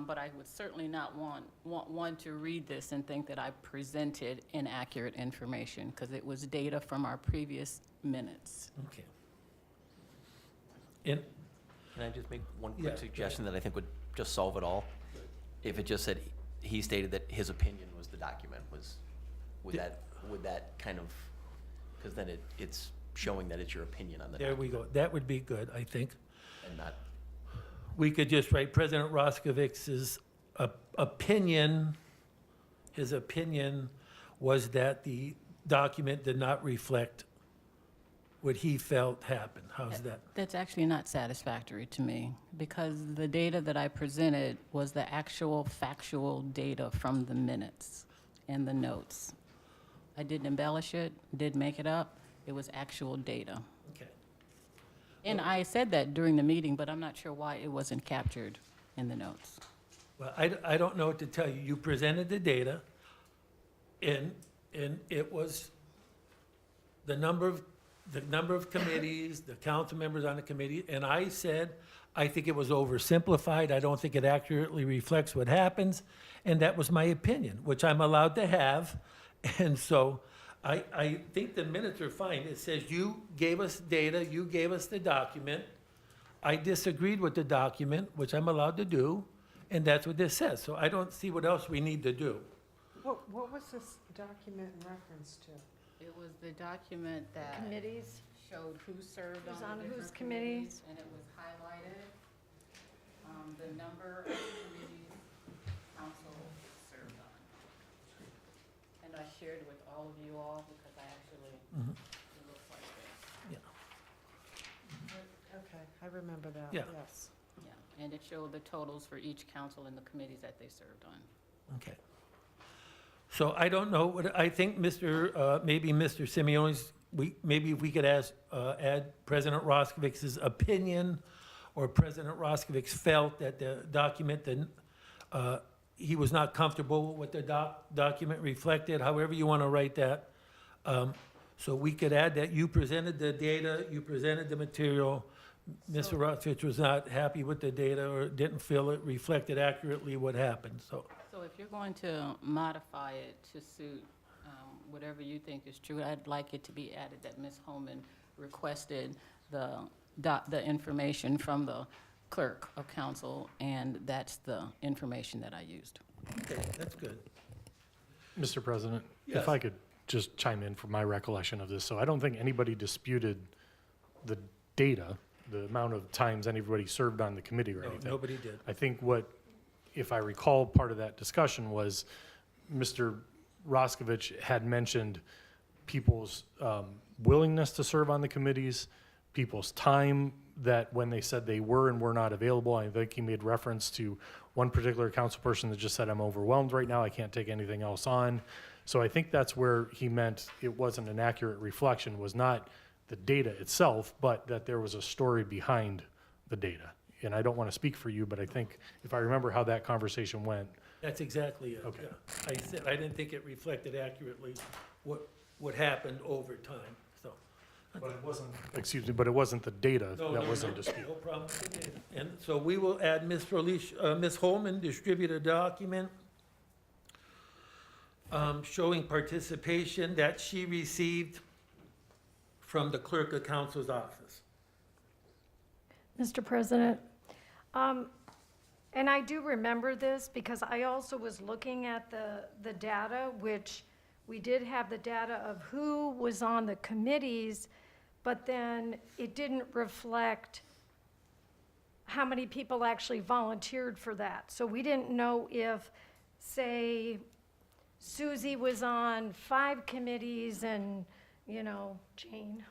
but I would certainly not want one to read this and think that I presented inaccurate information, because it was data from our previous minutes. Okay. And, Can I just make one Yeah, quick go suggestion that I think would just solve it all? If it just said, he stated that his opinion was the document, would that kind of, because then it's showing that it's your opinion on the there document. we go. That would be good, I think. And not, We could just write President Roskovic's opinion, his opinion was that the document did not reflect what he felt happened. How's that? That's actually not satisfactory to me, because the data that I presented was the actual factual data from the minutes and the notes. I didn't embellish it, didn't make it up, it was actual data. Okay. And I said that during the meeting, but I'm not sure why it wasn't captured in the notes. Well, I don't know what to tell you. You presented the data, and it was the number of committees, the council members on the committee, and I said, I think it was oversimplified. I don't think it accurately reflects what happens, and that was my opinion, which I'm allowed to have. And so I think the minutes are fine. It says you gave us data, you gave us the document. I disagreed with the document, which I'm allowed to do, and that's what this says. So I don't see what else we need to do. What was this document in reference to? It was the document that Committees? showed who served Who's on on the whose different committee? committees, and it was highlighted, the number of committees council served on. And I shared with all of you all, because I actually, it looks like this. Okay, I remember that, Yeah. yes. Yeah, and it showed the totals for each council and the committees that they served on. Okay. So I don't know, what I think maybe Mr. Simeone's, maybe if we could add President Roskovic's opinion, or President Roskovic felt that the document, he was not comfortable with what the document reflected, however you want to write that. So we could add that you presented the data, you presented the material. Mr. Roskovich was not happy with the data or didn't feel it reflected accurately what happened, so. So if you're going to modify it to suit whatever you think is true, I'd like it to be added that Ms. Holman requested the information from the clerk of council, and that's the information that I used. Okay, that's good. Mr. President, Yes. if I could just chime in from my recollection of this. So I don't think anybody disputed the data, the amount of times anybody served on the committee or No, anything. nobody did. I think if I recall, part of that discussion was Mr. Roskovich had mentioned people's willingness to serve on the committees, people's time, that when they said they were and were not available. I think he made reference to one particular council person that just said, I'm overwhelmed right now, I can't take anything else on. So I think that's where he meant it wasn't an accurate reflection, was not the data itself, but that there was a story behind the data. And I don't want to speak for you, but I think if I remember how that conversation went. That's exactly it. Okay. Yeah. I said, I didn't think it reflected accurately what happened over time, so. But it wasn't. Excuse me, but it wasn't the data that was in dispute. No problem with the data. And so we will add Ms. Holman distribute a document showing participation that she received from the clerk of council's office. Mr. President, and I do remember this because I also was looking at the data, which we did have the data of who was on the committees, but then it didn't reflect how many people actually volunteered for that. So we didn't know if, say, Susie was on 5 committees and, Jane,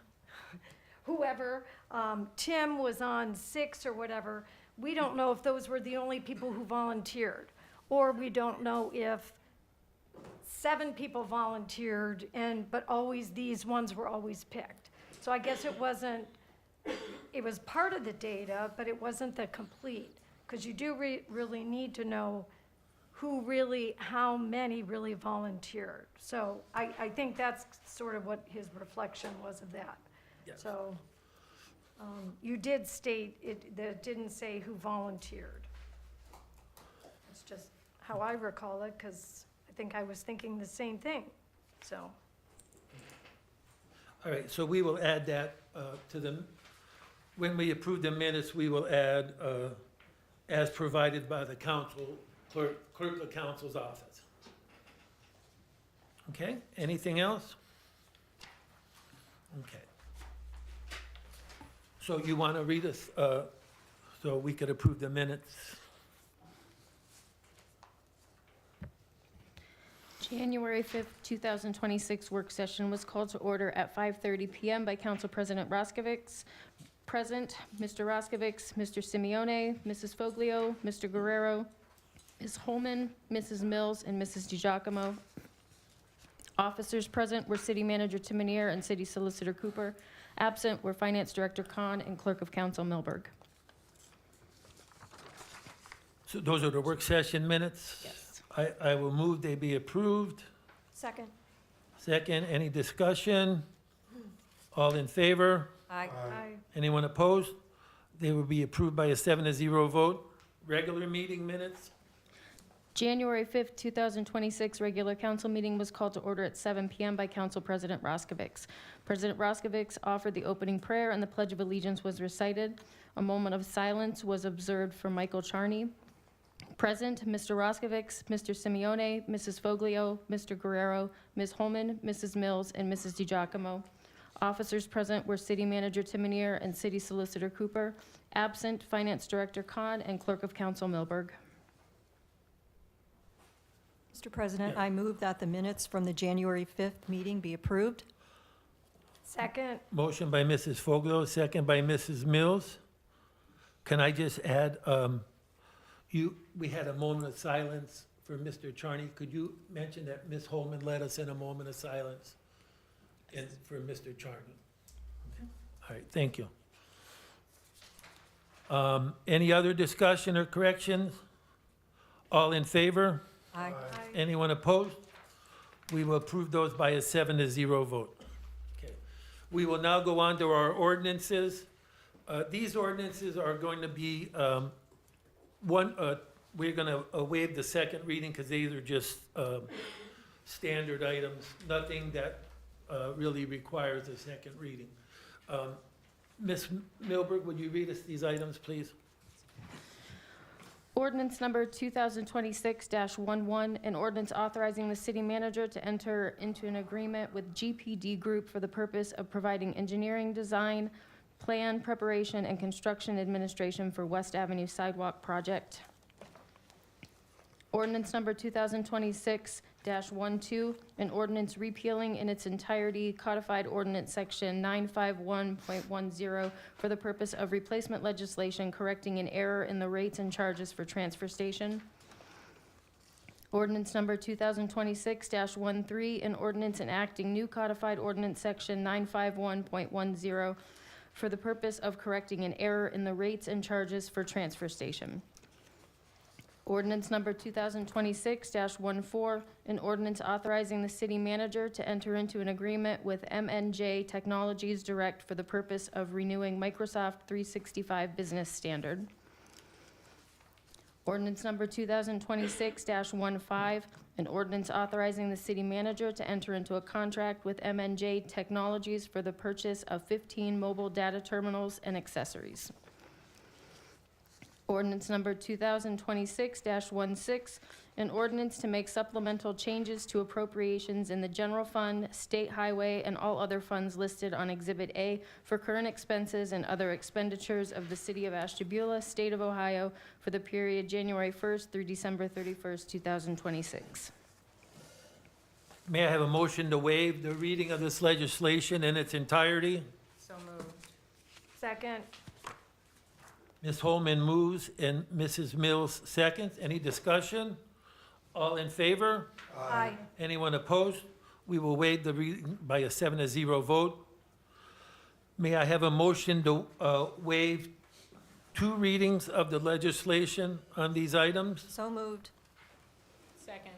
whoever, Tim was on 6 or whatever. We don't know if those were the only people who volunteered. Or we don't know if 7 people volunteered but always these ones were always picked. So I guess it was part of the data, but it wasn't the complete. Because you do really need to know how many really volunteered. So I think that's sort of what his reflection was of that. Yes. So you did state that it didn't say who volunteered. It's just how I recall it, because I think I was thinking the same thing, so. All right, so we will add that when we approve the minutes, we will add, as provided by the clerk of council's office. Okay, anything else? Okay. So you want to read us, so we could approve the minutes? January 5th, 2026 work session was called to order at 5:30 PM by Council President Roskovich. Present, Mr. Roskovich, Mr. Simeone, Mrs. Foglio, Mr. Guerrero, Ms. Holman, Mrs. Mills, and Mrs. DiGiacomo. Officers present were City Manager Timonier and City Solicitor Cooper. Absent were Finance Director Khan and Clerk of Council Milberg. So those are the work session minutes? Yes. I will move they be approved. Second. Second, any discussion? All in favor? Aye. Anyone opposed? They will be approved by a 7-0 vote. Regular meeting minutes? January 5th, 2026 regular council meeting was called to order at 7 PM by Council President Roskovich. President Roskovich offered the opening prayer and the Pledge of Allegiance was recited. A moment of silence was observed for Michael Charney. Present, Mr. Roskovich, Mr. Simeone, Mrs. Foglio, Mr. Guerrero, Ms. Holman, Mrs. Mills, and Mrs. DiGiacomo. Officers present were City Manager Timonier and City Solicitor Cooper. Absent, Finance Director Khan and Clerk of Council Milberg. Mr. President, I move that the minutes from the January 5th meeting be approved. Second. Motion by Mrs. Foglio, second by Mrs. Mills. Can I just add, we had a moment of silence for Mr. Charney. Could you mention that Ms. Holman led us in a moment of silence and for Mr. Charney? All right, thank you. Any other discussion or corrections? All in favor? Aye. Anyone opposed? We will approve those by a 7-0 vote. Okay. We will now go on to our ordinances. These ordinances are going to be, we're going to waive the second reading because these are just standard items, nothing that really requires a second reading. Ms. Milberg, would you read us these items, please? Ordinance number 2026-11, an ordinance authorizing the city manager to enter into an agreement with GPD Group for the purpose of providing engineering, design, plan, preparation, and construction administration for West Avenue Sidewalk Project. Ordinance number 2026-12, an ordinance repealing in its entirety codified ordinance section 951.10 for the purpose of replacement legislation correcting an error in the rates and charges for transfer station. Ordinance number 2026-13, an ordinance enacting new codified ordinance section 951.10 for the purpose of correcting an error in the rates and charges for transfer station. Ordinance number 2026-14, an ordinance authorizing the city manager to enter into an agreement with MNJ Technologies Direct for the purpose of renewing Microsoft 365 Business Standard. Ordinance number 2026-15, an ordinance authorizing the city manager to enter into a contract with MNJ Technologies for the purchase of 15 mobile data terminals and accessories. Ordinance number 2026-16, an ordinance to make supplemental changes to appropriations in the general fund, state highway, and all other funds listed on Exhibit A for current expenses and other expenditures of the city of Ashtabula, state of Ohio, for the period January 1st through December 31st, 2026. May I have a motion to waive the reading of this legislation in its entirety? So moved. Second. Ms. Holman moves and Mrs. Mills seconds. Any discussion? All in favor? Aye. Anyone opposed? We will waive the reading by a 7-0 vote. May I have a motion to waive 2 readings of the legislation on these items? So moved. Second.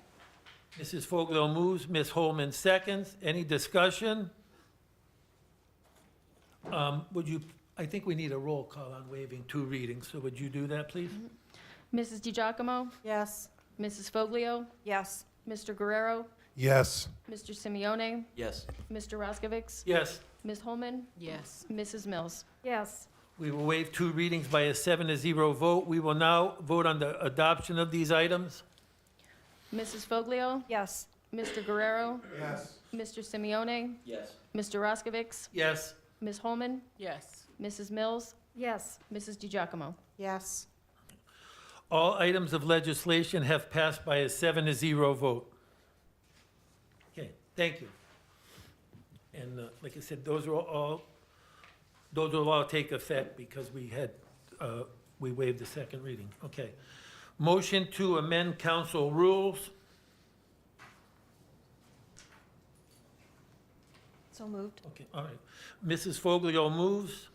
Mrs. Foglio moves, Ms. Holman seconds. Any discussion? I think we need a roll call on waiving 2 readings, so would you do that, please? Mrs. DiGiacomo? Yes. Mrs. Foglio? Yes. Mr. Guerrero? Yes. Mr. Simeone? Yes. Mr. Roskovich? Yes. Ms. Holman? Yes. Mrs. Mills? Yes. We will waive 2 readings by a 7-0 vote. We will now vote on the adoption of these items. Mrs. Foglio? Yes. Mr. Guerrero? Yes. Mr. Simeone? Yes. Mr. Roskovich? Yes. Ms. Holman? Yes. Mrs. Mills? Yes. Mrs. DiGiacomo? Yes. All items of legislation have passed by a 7-0 vote. Thank you. And like I said, those will all take effect because we waived the second reading. Okay. Motion to amend council rules. So moved. Okay, all right. Mrs. Foglio moves.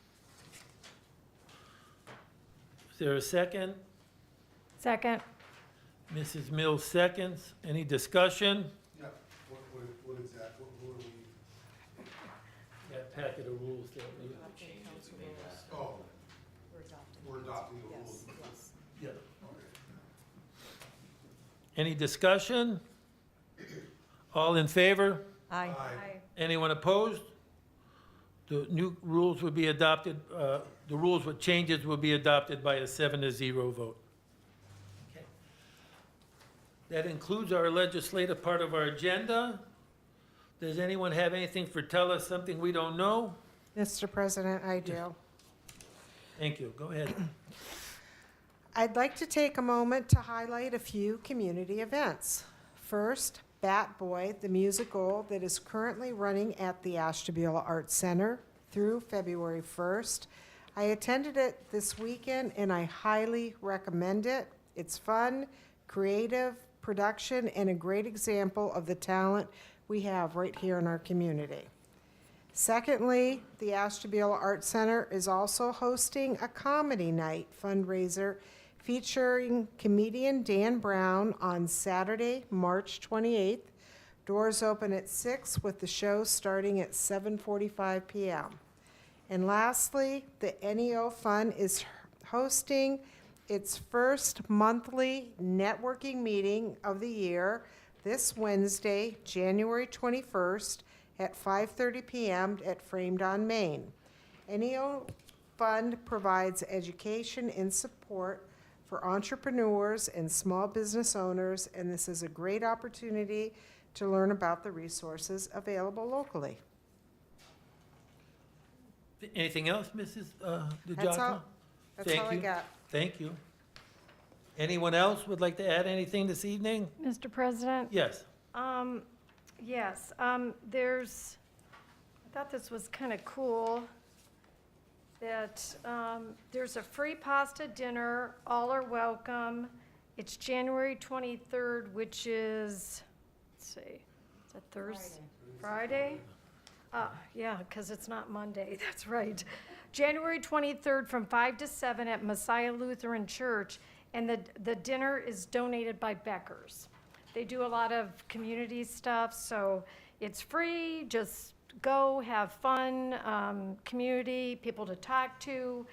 Is there a second? Second. Mrs. Mills seconds. Any discussion? Yeah, what is that? What are we? That packet of rules that we. Oh, we're adopting the rules. Yeah. Any discussion? All in favor? Aye. Anyone opposed? The new rules will be adopted, the rules with changes will be adopted by a 7-0 vote. Okay. That includes our legislative part of our agenda. Does anyone have anything for tell us something we don't know? Mr. President, I do. Thank you. Go ahead. I'd like to take a moment to highlight a few community events. First, Bat Boy, the musical that is currently running at the Ashtabula Arts Center through February 1st. I attended it this weekend and I highly recommend it. It's fun, creative production, and a great example of the talent we have right here in our community. Secondly, the Ashtabula Arts Center is also hosting a comedy night fundraiser featuring comedian Dan Brown on Saturday, March 28th. Doors open at 6 with the show starting at 7:45 p.m. And lastly, the NEO Fund is hosting its first monthly networking meeting of the year this Wednesday, January 21st at 5:30 p.m. at Framed on Main. NEO Fund provides education and support for entrepreneurs and small business owners, and this is a great opportunity to learn about the resources available locally. Anything else, Mrs. That's all. DeGiacomo? That's Thank all I you. got. Thank you. Anyone else would like to add anything this evening? Mr. President? Yes. Yes, I thought this was kind of cool, that there's a free pasta dinner, all are welcome. It's January 23rd, which is, let's see, is that Thursday? Friday? Yeah, because it's not Monday, that's right. January 23rd from 5 to 7 at Messiah Lutheran Church, and the dinner is donated by Becker's. They do a lot of community stuff, so it's free, just go, have fun, community, people to talk to.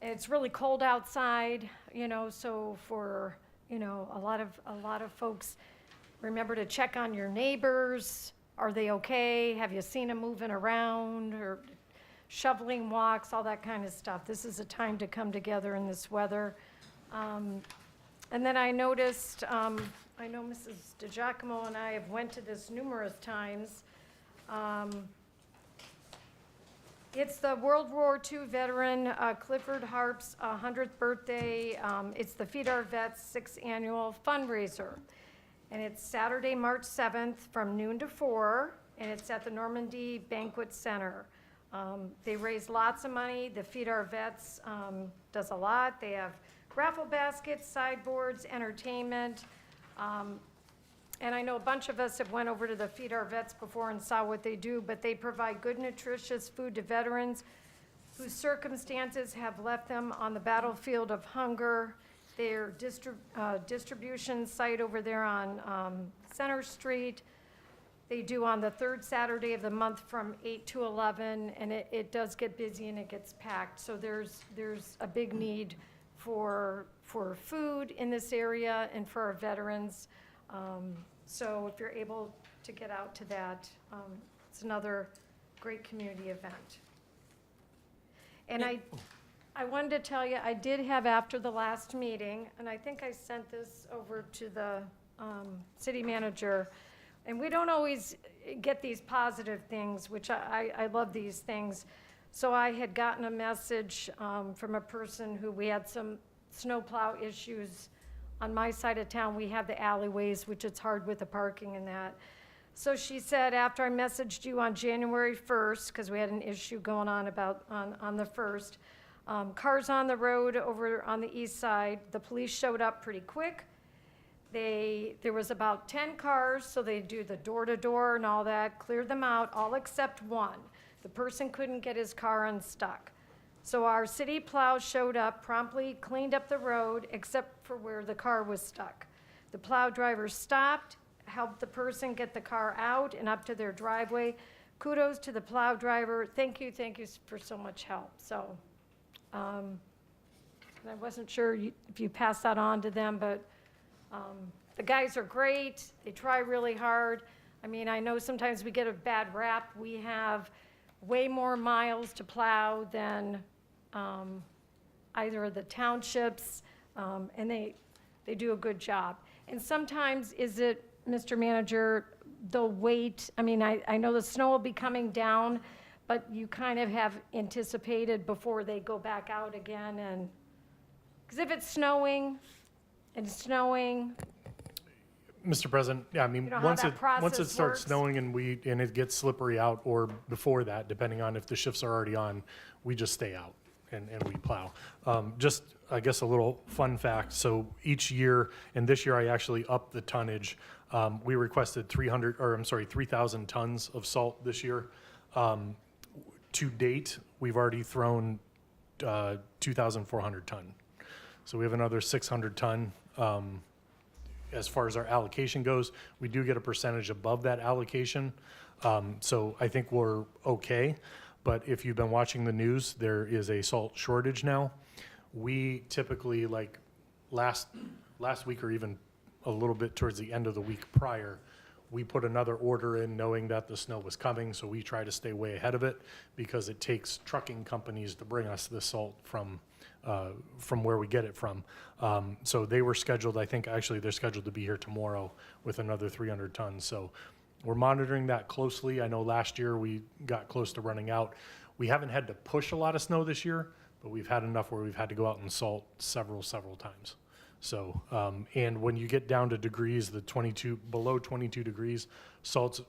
It's really cold outside, so for, a lot of folks, remember to check on your neighbors. Are they okay? Have you seen them moving around or shoveling walks, all that kind of stuff? This is a time to come together in this weather. And then I noticed, I know Mrs. DeGiacomo and I have went to this numerous times. It's the World War II veteran Clifford Harp's 100th birthday. It's the Feed Our Vets 6th annual fundraiser. And it's Saturday, March 7th from noon to 4, and it's at the Normandy Banquet Center. They raise lots of money. The Feed Our Vets does a lot. They have raffle baskets, sideboards, entertainment. And I know a bunch of us have went over to the Feed Our Vets before and saw what they do, but they provide good, nutritious food to veterans whose circumstances have left them on the battlefield of hunger. Their distribution site over there on Center Street, they do on the third Saturday of the month from 8 to 11, and it does get busy and it gets packed. So there's a big need for food in this area and for our veterans. So if you're able to get out to that, it's another great community event. And I wanted to tell you, I did have after the last meeting, and I think I sent this over to the city manager, and we don't always get these positive things, which I love these things. So I had gotten a message from a person who we had some snowplow issues on my side of town. We have the alleyways, which it's hard with the parking and that. So she said, after I messaged you on January 1st, because we had an issue going on on the 1st, cars on the road over on the east side, the police showed up pretty quick. There was about 10 cars, so they do the door-to-door and all that, cleared them out, all except one. The person couldn't get his car unstuck. So our city plow showed up, promptly cleaned up the road, except for where the car was stuck. The plow driver stopped, helped the person get the car out and up to their driveway. Kudos to the plow driver. Thank you for so much help. So I wasn't sure if you passed that on to them, but the guys are great. They try really hard. I mean, I know sometimes we get a bad rap. We have way more miles to plow than either of the townships, and they do a good job. And sometimes is it, Mr. Manager, the weight, I mean, I know the snow will be coming down, but you kind of have anticipated before they go back out again, and, because if it's snowing, Mr. President, yeah, I mean, You know how once that it process starts works? snowing and it gets slippery out, or before that, depending on if the shifts are already on, we just stay out and we plow. Just, I guess, a little fun fact. So each year, and this year I actually upped the tonnage. We requested 3,000 tons of salt this year. To date, we've already thrown 2,400 ton. So we have another 600 ton. As far as our allocation goes, we do get a percentage above that allocation. So I think we're okay. But if you've been watching the news, there is a salt shortage now. We typically, like last week or even a little bit towards the end of the week prior, we put another order in knowing that the snow was coming. So we try to stay way ahead of it because it takes trucking companies to bring us the salt from where we get it from. So they were scheduled, I think actually they're scheduled to be here tomorrow with another 300 tons. So we're monitoring that closely. I know last year we got close to running out. We haven't had to push a lot of snow this year, but we've had enough where we've had to go out and salt several times. So, and when you get down to degrees, below 22 degrees, salt's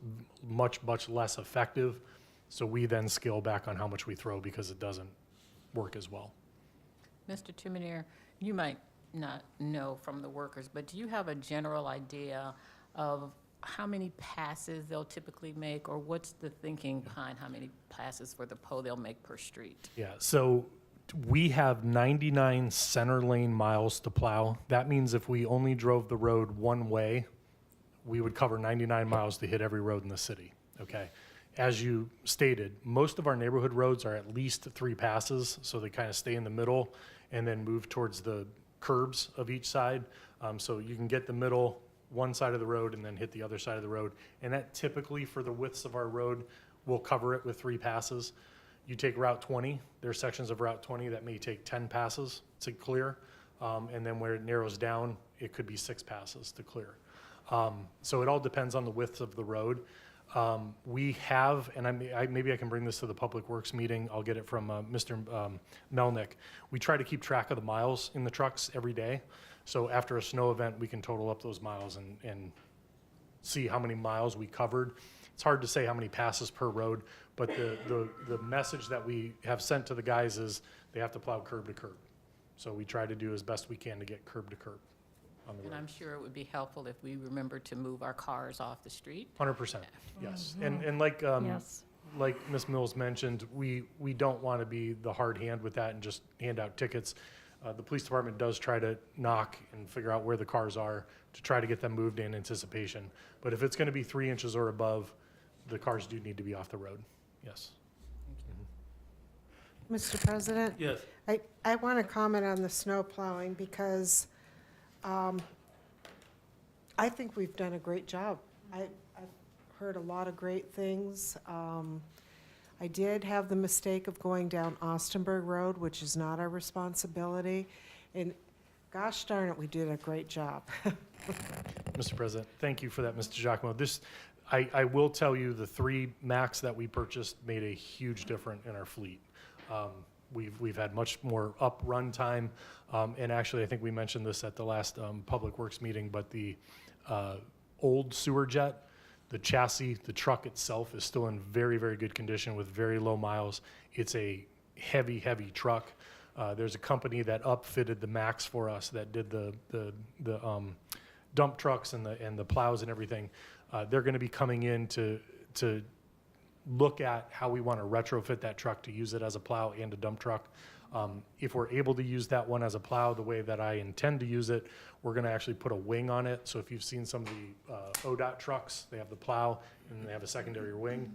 much less effective. So we then scale back on how much we throw because it doesn't work as well. Mr. Timonier, you might not know from the workers, but do you have a general idea of how many passes they'll typically make, or what's the thinking behind how many passes for the pole they'll make per street? Yeah, so we have 99 center lane miles to plow. That means if we only drove the road one way, we would cover 99 miles to hit every road in the city, okay? As you stated, most of our neighborhood roads are at least 3 passes, so they kind of stay in the middle and then move towards the curbs of each side. So you can get the middle, one side of the road, and then hit the other side of the road. And that typically, for the widths of our road, we'll cover it with 3 passes. You take Route 20, there are sections of Route 20 that may take 10 passes to clear. And then where it narrows down, it could be 6 passes to clear. So it all depends on the width of the road. We have, and maybe I can bring this to the Public Works meeting, I'll get it from Mr. Melnick. We try to keep track of the miles in the trucks every day. So after a snow event, we can total up those miles and see how many miles we covered. It's hard to say how many passes per road, but the message that we have sent to the guys is they have to plow curb to curb. So we try to do as best we can to get curb to curb on the road. And I'm sure it would be helpful if we remember to move our cars off the street. 100%, yes. And like, Yes. like Ms. Mills mentioned, we don't want to be the hard hand with that and just hand out tickets. The police department does try to knock and figure out where the cars are to try to get them moved in anticipation. But if it's going to be 3 inches or above, the cars do need to be off the road, yes. Mr. President? Yes. I want to comment on the snow plowing because I think we've done a great job. I've heard a lot of great things. I did have the mistake of going down Austenburg Road, which is not our responsibility. And gosh darn it, we did a great job. Mr. President, thank you for that, Mr. Giacomo. I will tell you the 3 Macs that we purchased made a huge difference in our fleet. We've had much more up run time, and actually I think we mentioned this at the last Public Works meeting, but the old sewer jet, The chassis, the truck itself is still in very, very good condition with very low miles. It's a heavy, heavy truck. There's a company that upfitted the Max for us that did the dump trucks and the plows and everything. They're going to be coming in to look at how we want to retrofit that truck to use it as a plow and a dump truck. If we're able to use that one as a plow the way that I intend to use it, we're going to actually put a wing on it. So if you've seen some of the ODOT trucks, they have the plow and they have a secondary wing.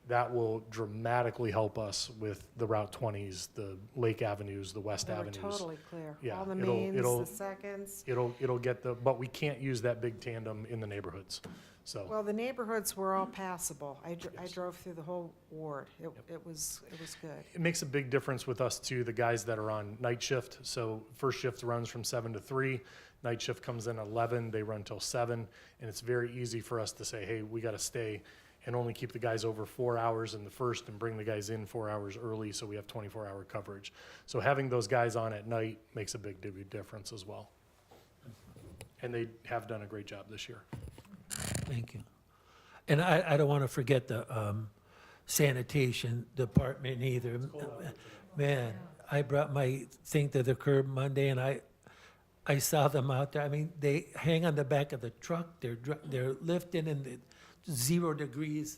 That will dramatically help us with the Route 20s, the Lake Avenues, the West They were Avenues. totally clear. Yeah, All the it'll- mains, it'll- the seconds. It'll get but we can't use that big tandem in the neighborhoods. So, Well, the neighborhoods were all passable. I drove through the whole ward. It was good. it makes a big difference with us too, the guys that are on night shift. So first shift runs from 7 to 3. Night shift comes in 11, they run till 7. And it's very easy for us to say, hey, we got to stay and only keep the guys over 4 hours in the first and bring the guys in 4 hours early so we have 24-hour coverage. So having those guys on at night makes a big difference as well. And they have done a great job this year. Thank you. And I don't want to forget the sanitation department either. Man, I brought my thing to the curb Monday, and I saw them out there. I mean, they hang on the back of the truck. They're lifting in the 0 degrees.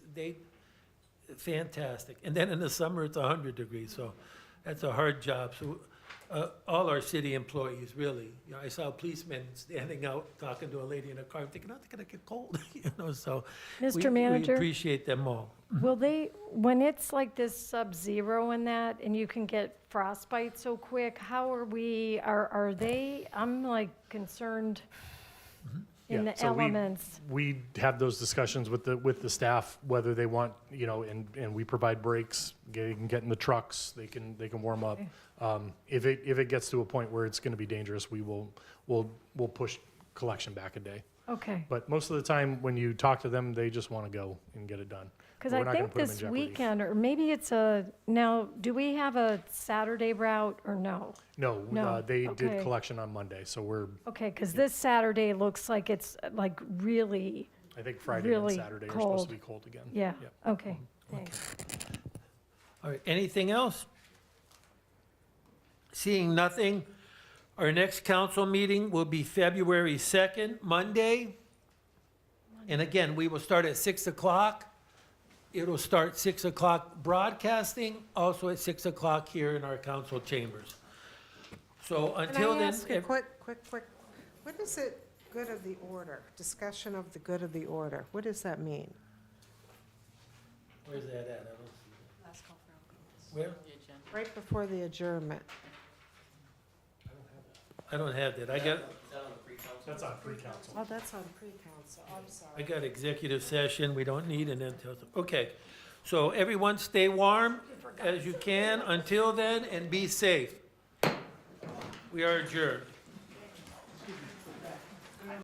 Fantastic. And then in the summer, it's 100 degrees, so that's a hard job. So all our city employees, really. You know, I saw a policeman standing out talking to a lady in a car. I'm thinking, oh, they're gonna get cold, you know, so. Mr. Manager? We appreciate them all. Will they, when it's like this sub-zero in that, and you can get frostbite so quick, how are we, are they, I'm like concerned in Yeah, the so elements. We have those discussions with the staff, whether they want, you know, and we provide breaks, they can get in the trucks, they can warm up. If it gets to a point where it's gonna be dangerous, we'll push collection back a day. Okay. But most of the time, when you talk to them, they just wanna go and get it done. Because We're I not gonna think put 'em in this jeopardy. weekend, or maybe it's now, do we have a Saturday route or no? No, No, they did okay. collection on Monday, so we're, Okay, because this Saturday looks like it's like really, I think Friday and really Saturday are supposed cold. to be cold again. Yeah, Yep. okay, thanks. All right, anything else? Seeing nothing, our next council meeting will be February 2nd, Monday. And again, we will start at 6 o'clock. It'll start 6 o'clock broadcasting, also at 6 o'clock here in our council chambers. So until Can I then. ask a quick, what is it, good of the order? Discussion of the good of the order. What does that mean? Where's that at? I don't see it. Where? Right before the adjournment. I don't have that. I got, That's on pre-council. Oh, that's on pre-council. I'm sorry. I got executive session. We don't need an until, okay. So everyone stay warm as you can until then and be safe. We are adjourned.